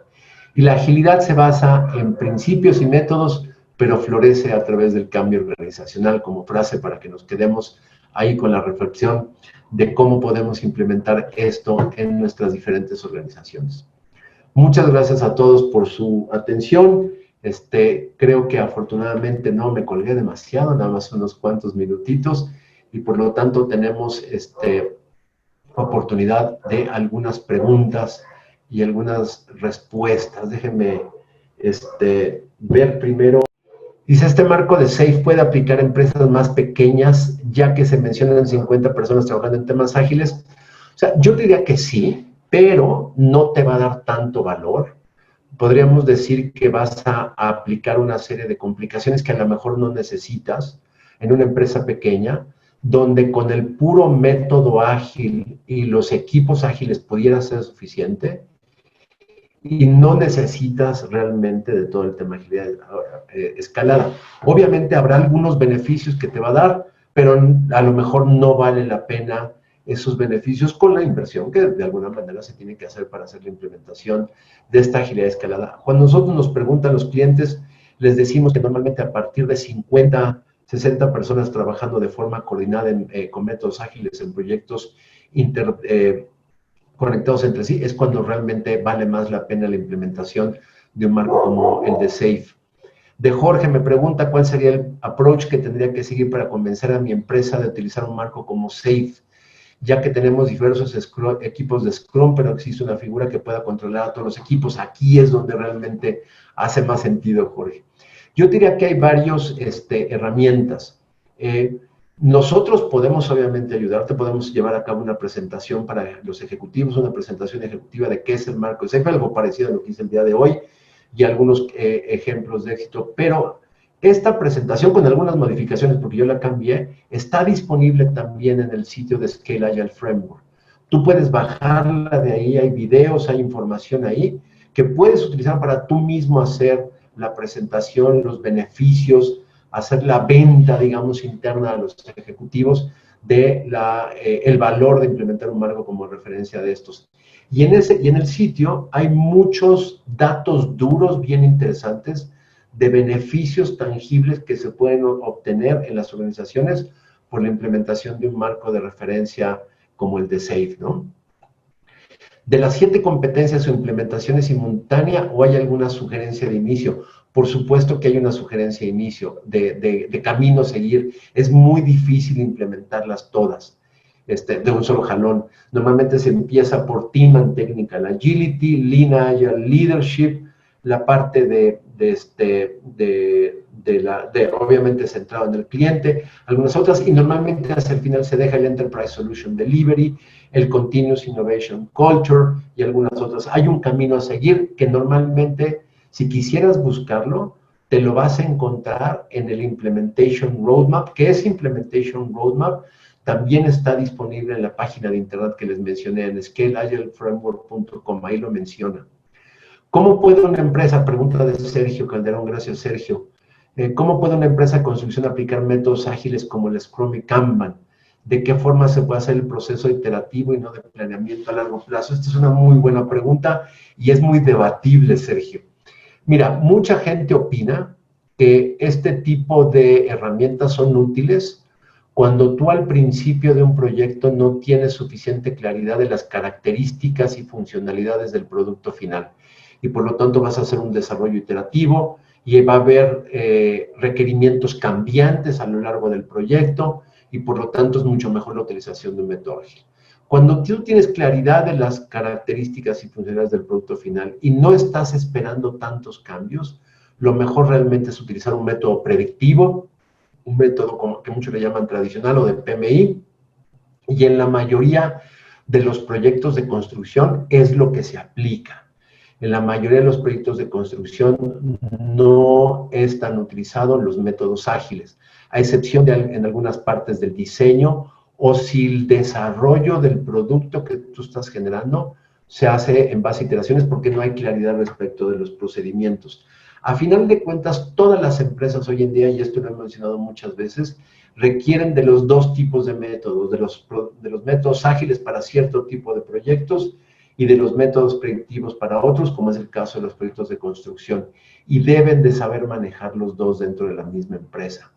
Y la agilidad se basa en principios y métodos, pero florece a través del cambio organizacional, como frase para que nos quedemos ahí con la reflexión de cómo podemos implementar esto en nuestras diferentes organizaciones. Muchas gracias a todos por su atención. Creo que afortunadamente no me colgué demasiado, nada más unos cuantos minutitos, y por lo tanto tenemos oportunidad de algunas preguntas y algunas respuestas. Déjenme ver primero. Dice, este marco de SAFe puede aplicar a empresas más pequeñas, ya que se mencionan 50 personas trabajando en temas ágiles. O sea, yo diría que sí, pero no te va a dar tanto valor. Podríamos decir que vas a aplicar una serie de complicaciones que a lo mejor no necesitas en una empresa pequeña, donde con el puro método ágil y los equipos ágiles pudiera ser suficiente, y no necesitas realmente de todo el tema de agilidad escalada. Obviamente habrá algunos beneficios que te va a dar, pero a lo mejor no vale la pena esos beneficios con la inversión que de alguna manera se tiene que hacer para hacer la implementación de esta agilidad escalada. Cuando nosotros nos preguntan los clientes, les decimos que normalmente a partir de 50, 60 personas trabajando de forma coordinada con métodos ágiles en proyectos conectados entre sí, es cuando realmente vale más la pena la implementación de un marco como el de SAFe. De Jorge me pregunta cuál sería el approach que tendría que seguir para convencer a mi empresa de utilizar un marco como SAFe, ya que tenemos diversos equipos de Scrum, pero existe una figura que pueda controlar a todos los equipos. Aquí es donde realmente hace más sentido, Jorge. Yo diría que hay varias herramientas. Nosotros podemos obviamente ayudarte, podemos llevar a cabo una presentación para los ejecutivos, una presentación ejecutiva de qué es el marco de SAFe, algo parecido a lo que hice el día de hoy, y algunos ejemplos de éxito, pero esta presentación con algunas modificaciones, porque yo la cambié, está disponible también en el sitio de Scale Agile Framework. Tú puedes bajarla de ahí, hay videos, hay información ahí, que puedes utilizar para tú mismo hacer la presentación, los beneficios, hacer la venta, digamos, interna a los ejecutivos de el valor de implementar un marco como referencia de estos. Y en el sitio hay muchos datos duros bien interesantes de beneficios tangibles que se pueden obtener en las organizaciones por la implementación de un marco de referencia como el de SAFe, ¿no? De las 7 competencias o implementaciones simultánea, ¿o hay alguna sugerencia de inicio? Por supuesto que hay una sugerencia de inicio, de camino a seguir. Es muy difícil implementarlas todas de un solo jalón. Normalmente se empieza por Team and Technical Agility, Lean Agile Leadership, la parte obviamente centrado en el cliente, algunas otras, y normalmente hacia el final se deja el Enterprise Solution Delivery, el Continuous Innovation Culture y algunas otras. Hay un camino a seguir que normalmente, si quisieras buscarlo, te lo vas a encontrar en el Implementation Roadmap. ¿Qué es Implementation Roadmap? También está disponible en la página de internet que les mencioné, en scaleagileframework.com, ahí lo menciona. ¿Cómo puede una empresa, pregunta de Sergio Calderón, gracias Sergio, cómo puede una empresa de construcción aplicar métodos ágiles como el Scrum y Kanban? ¿De qué forma se puede hacer el proceso iterativo y no de planeamiento a largo plazo? Esta es una muy buena pregunta y es muy debatible, Sergio. Mira, mucha gente opina que este tipo de herramientas son útiles cuando tú al principio de un proyecto no tienes suficiente claridad de las características y funcionalidades del producto final. Y por lo tanto vas a hacer un desarrollo iterativo y va a haber requerimientos cambiantes a lo largo del proyecto y por lo tanto es mucho mejor la utilización de un método ágil. Cuando tú tienes claridad de las características y funcionalidades del producto final y no estás esperando tantos cambios, lo mejor realmente es utilizar un método predictivo, un método como que muchos le llaman tradicional o de PMI, y en la mayoría de los proyectos de construcción es lo que se aplica. En la mayoría de los proyectos de construcción no están utilizados los métodos ágiles, a excepción de en algunas partes del diseño o si el desarrollo del producto que tú estás generando se hace en base a iteraciones porque no hay claridad respecto de los procedimientos. A final de cuentas, todas las empresas hoy en día, y esto lo he mencionado muchas veces, requieren de los dos tipos de métodos, de los métodos ágiles para cierto tipo de proyectos y de los métodos predictivos para otros, como es el caso de los proyectos de construcción, y deben de saber manejar los dos dentro de la misma empresa.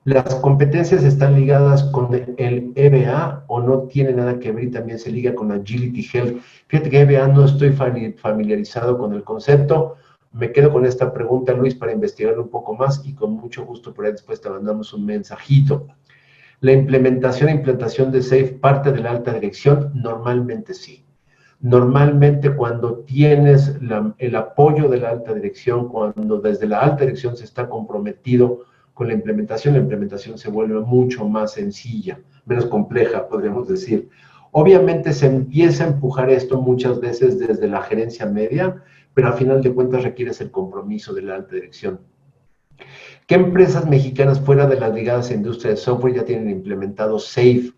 ¿Las competencias están ligadas con el EBA o no tiene nada que ver y también se liga con Agility Health? Fíjate que EBA no estoy familiarizado con el concepto. Me quedo con esta pregunta, Luis, para investigarlo un poco más y con mucho gusto por ahí después te mandamos un mensajito. La implantación de SAFe parte de la alta dirección, normalmente sí. Normalmente cuando tienes el apoyo de la alta dirección, cuando desde la alta dirección se está comprometido con la implementación se vuelve mucho más sencilla, menos compleja, podríamos decir. Obviamente se empieza a empujar esto muchas veces desde la gerencia media, pero al final de cuentas requieres el compromiso de la alta dirección. ¿Qué empresas mexicanas fuera de las ligadas a industria de software ya tienen implementado SAFe?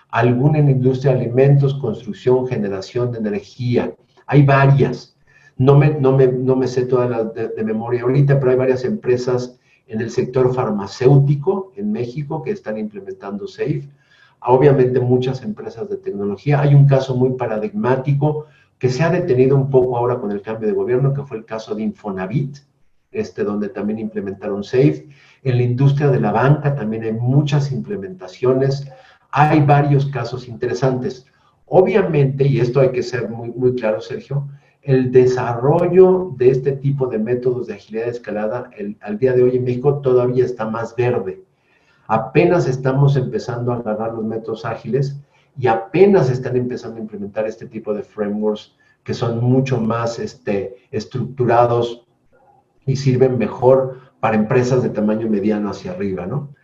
Alguna en industria de alimentos, construcción, generación de energía. Hay varias. No me sé todas las de memoria ahorita, pero hay varias empresas en el sector farmacéutico en México que están implementando SAFe. Obviamente muchas empresas de tecnología. Hay un caso muy paradigmático que se ha detenido un poco ahora con el cambio de gobierno, que fue el caso de Infonavit, donde también implementaron SAFe. En la industria de la banca también hay muchas implementaciones. Hay varios casos interesantes. Obviamente, y esto hay que ser muy, muy claro, Sergio, el desarrollo de este tipo de métodos de agilidad de escalada al día de hoy en México todavía está más verde. Apenas estamos empezando a agarrar los métodos ágiles y apenas están empezando a implementar este tipo de frameworks que son mucho más estructurados y sirven mejor para empresas de tamaño mediano hacia arriba, ¿no?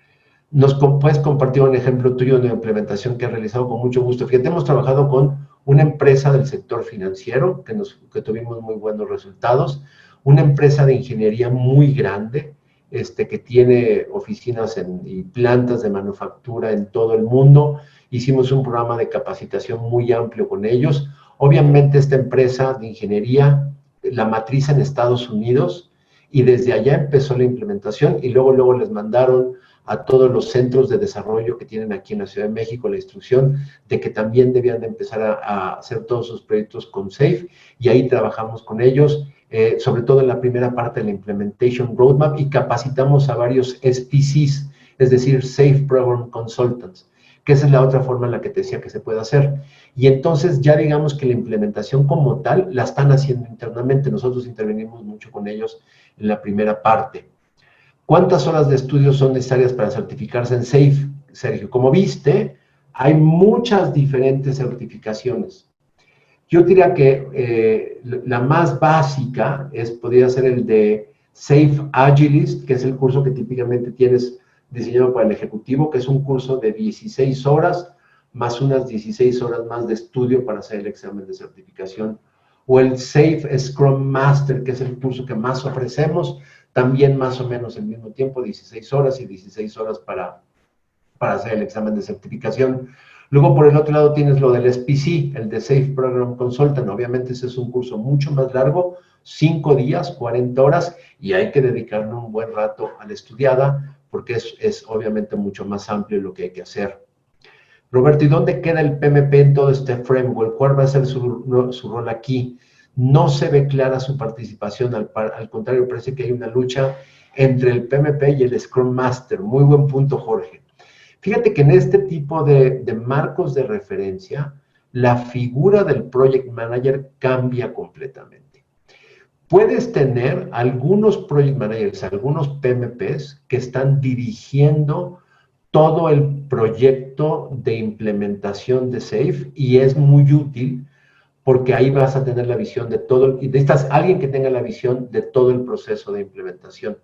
¿Nos puedes compartir un ejemplo tuyo de implementación que has realizado con mucho gusto? Fíjate, hemos trabajado con una empresa del sector financiero que tuvimos muy buenos resultados, una empresa de ingeniería muy grande, que tiene oficinas y plantas de manufactura en todo el mundo. Hicimos un programa de capacitación muy amplio con ellos. Obviamente esta empresa de ingeniería, la matriz en Estados Unidos, y desde allá empezó la implementación y luego les mandaron a todos los centros de desarrollo que tienen aquí en la Ciudad de México la instrucción de que también debían de empezar a hacer todos sus proyectos con SAFe, y ahí trabajamos con ellos, sobre todo en la primera parte de la Implementation Roadmap, y capacitamos a varios SPCs, es decir, SAFe Program Consultants, que esa es la otra forma en la que te decía que se puede hacer. Y entonces ya digamos que la implementación como tal la están haciendo internamente. Nosotros intervenimos mucho con ellos en la primera parte. ¿Cuántas horas de estudio son necesarias para certificarse en SAFe, Sergio? Como viste, hay muchas diferentes certificaciones. Yo diría que la más básica podría ser el de SAFe Agilist, que es el curso que típicamente tienes diseñado para el ejecutivo, que es un curso de 16 horas, más unas 16 horas más de estudio para hacer el examen de certificación. O el SAFe Scrum Master, que es el curso que más ofrecemos, también más o menos al mismo tiempo, 16 horas y 16 horas para hacer el examen de certificación. Luego, por el otro lado, tienes lo del SPC, el de SAFe Program Consultant. Obviamente, ese es un curso mucho más largo, 5 días, 40 horas, y hay que dedicarle un buen rato a la estudiada, porque es obviamente mucho más amplio lo que hay que hacer. Roberto, ¿y dónde queda el PMP en todo este framework? ¿Cuál va a ser su rol aquí? No se ve clara su participación, al contrario, parece que hay una lucha entre el PMP y el Scrum Master. Muy buen punto, Jorge. Fíjate que en este tipo de marcos de referencia, la figura del Project Manager cambia completamente. Puedes tener algunos Project Managers, algunos PMPs que están dirigiendo todo el proyecto de implementación de SAFe, y es muy útil porque ahí vas a tener la visión de todo, y necesitas alguien que tenga la visión de todo el proceso de implementación.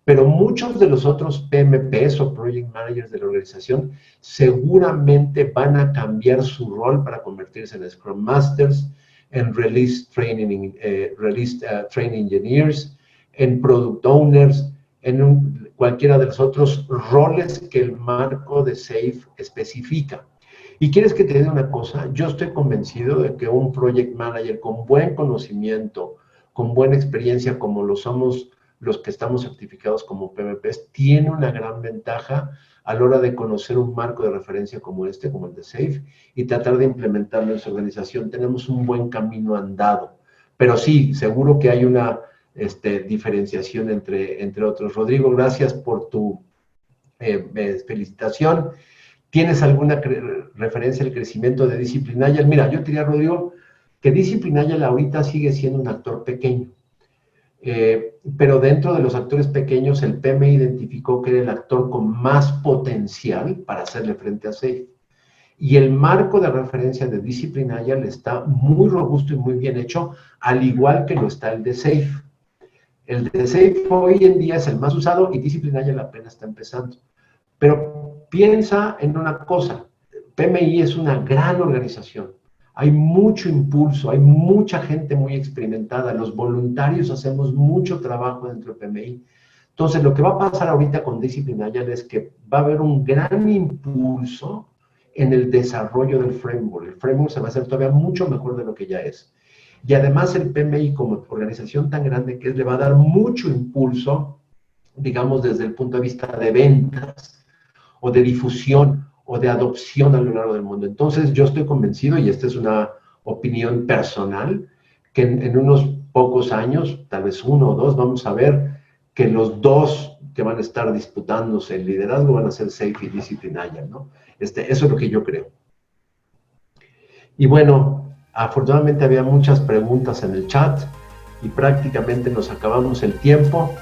Pero muchos de los otros PMPs o Project Managers de la organización seguramente van a cambiar su rol para convertirse en Scrum Masters, en Release Training Engineers, en Product Owners, en cualquiera de los otros roles que el marco de SAFe especifica. Y quieres que te diga una cosa, yo estoy convencido de que un Project Manager con buen conocimiento, con buena experiencia, como lo somos los que estamos certificados como PMPs, tiene una gran ventaja a la hora de conocer un marco de referencia como como el de SAFe, y tratar de implementarlo en su organización. Tenemos un buen camino andado, pero sí, seguro que hay una diferenciación entre otros. Rodrigo, gracias por tu felicitación. ¿Tienes alguna referencia al crecimiento de Disciplinarial? Mira, yo te diría, Rodrigo, que Disciplinarial ahorita sigue siendo un actor pequeño. pero dentro de los actores pequeños, el PMI identificó que era el actor con más potencial para hacerle frente a SAFE. Y el marco de referencia de Discipline Agile está muy robusto y muy bien hecho, al igual que lo está el de SAFE. El de SAFE hoy en día es el más usado y Discipline Agile apenas está empezando. Pero piensa en una cosa, PMI es una gran organización, hay mucho impulso, hay mucha gente muy experimentada, los voluntarios hacemos mucho trabajo dentro de PMI. Entonces, lo que va a pasar ahorita con Discipline Agile es que va a haber un gran impulso en el desarrollo del framework. El framework se va a hacer todavía mucho mejor de lo que ya es. Y además el PMI, como organización tan grande que es, le va a dar mucho impulso, digamos, desde el punto de vista de ventas, o de difusión, o de adopción a lo largo del mundo. Entonces, yo estoy convencido, y esta es una opinión personal, que en unos pocos años, tal vez 1 o 2, vamos a ver que los dos que van a estar disputándose el liderazgo van a ser SAFe y Discipline Agile, ¿no? Eso es lo que yo creo. Y bueno, afortunadamente había muchas preguntas en el chat y prácticamente nos acabamos el tiempo.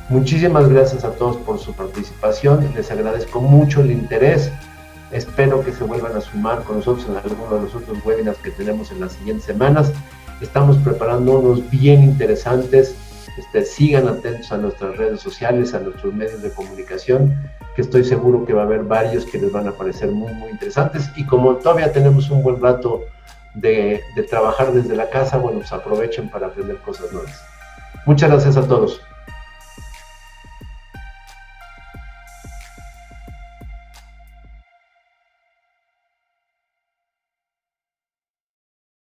Muchísimas gracias a todos por su participación. Les agradezco mucho el interés. Espero que se vuelvan a sumar con nosotros en alguno de los otros webinars que tenemos en las siguientes semanas. Estamos preparando unos bien interesantes. Sigan atentos a nuestras redes sociales, a nuestros medios de comunicación, que estoy seguro que va a haber varios que les van a parecer muy, muy interesantes. Y como todavía tenemos un buen rato de trabajar desde la casa, bueno, pues aprovechen para aprender cosas nuevas. Muchas gracias a todos.